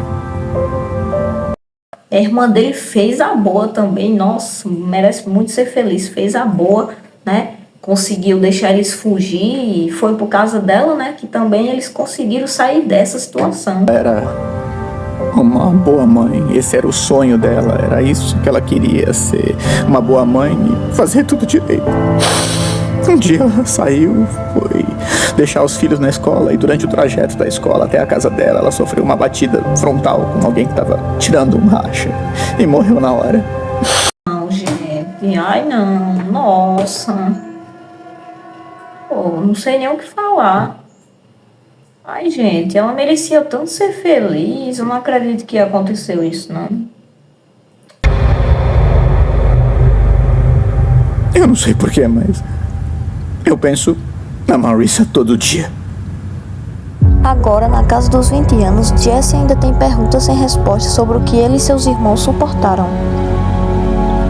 A irmã dele fez a boa também, nossa, merece muito ser feliz. Fez a boa, né? Conseguiu deixar eles fugir e foi por causa dela, né? Que também eles conseguiram sair dessa situação. Era uma boa mãe, esse era o sonho dela, era isso que ela queria, ser uma boa mãe e fazer tudo direito. Um dia ela saiu, foi deixar os filhos na escola e durante o trajeto da escola até a casa dela, ela sofreu uma batida frontal com alguém que estava tirando um racha e morreu na hora. Não, gente, ai não, nossa. Pô, não sei nem o que falar. Ai, gente, ela merecia tanto ser feliz, eu não acredito que aconteceu isso, não. Eu não sei porquê, mas eu penso na Marissa todo dia. Agora, na casa dos 20 anos, Jesse ainda tem perguntas sem respostas sobre o que ele e seus irmãos suportaram.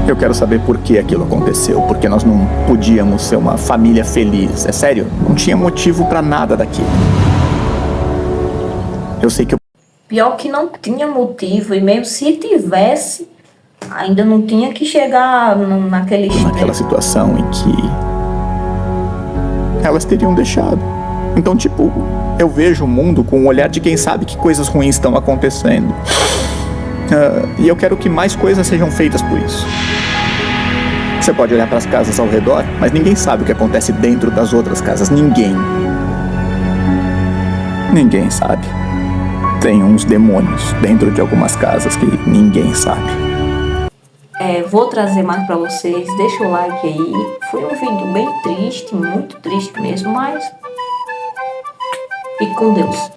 Eu quero saber por que aquilo aconteceu, porque nós não podíamos ser uma família feliz. É sério, não tinha motivo pra nada daquilo. Eu sei que eu... Pior que não tinha motivo, e mesmo se tivesse, ainda não tinha que chegar naquela situação em que elas teriam deixado. Então, tipo, eu vejo o mundo com o olhar de quem sabe que coisas ruins estão acontecendo. E eu quero que mais coisas sejam feitas por isso. Você pode olhar para as casas ao redor, mas ninguém sabe o que acontece dentro das outras casas. Ninguém sabe. Tem uns demônios dentro de algumas casas que ninguém sabe. Vou trazer mais pra vocês, deixa o like aí. Foi um vídeo bem triste, muito triste mesmo, mas fique com Deus.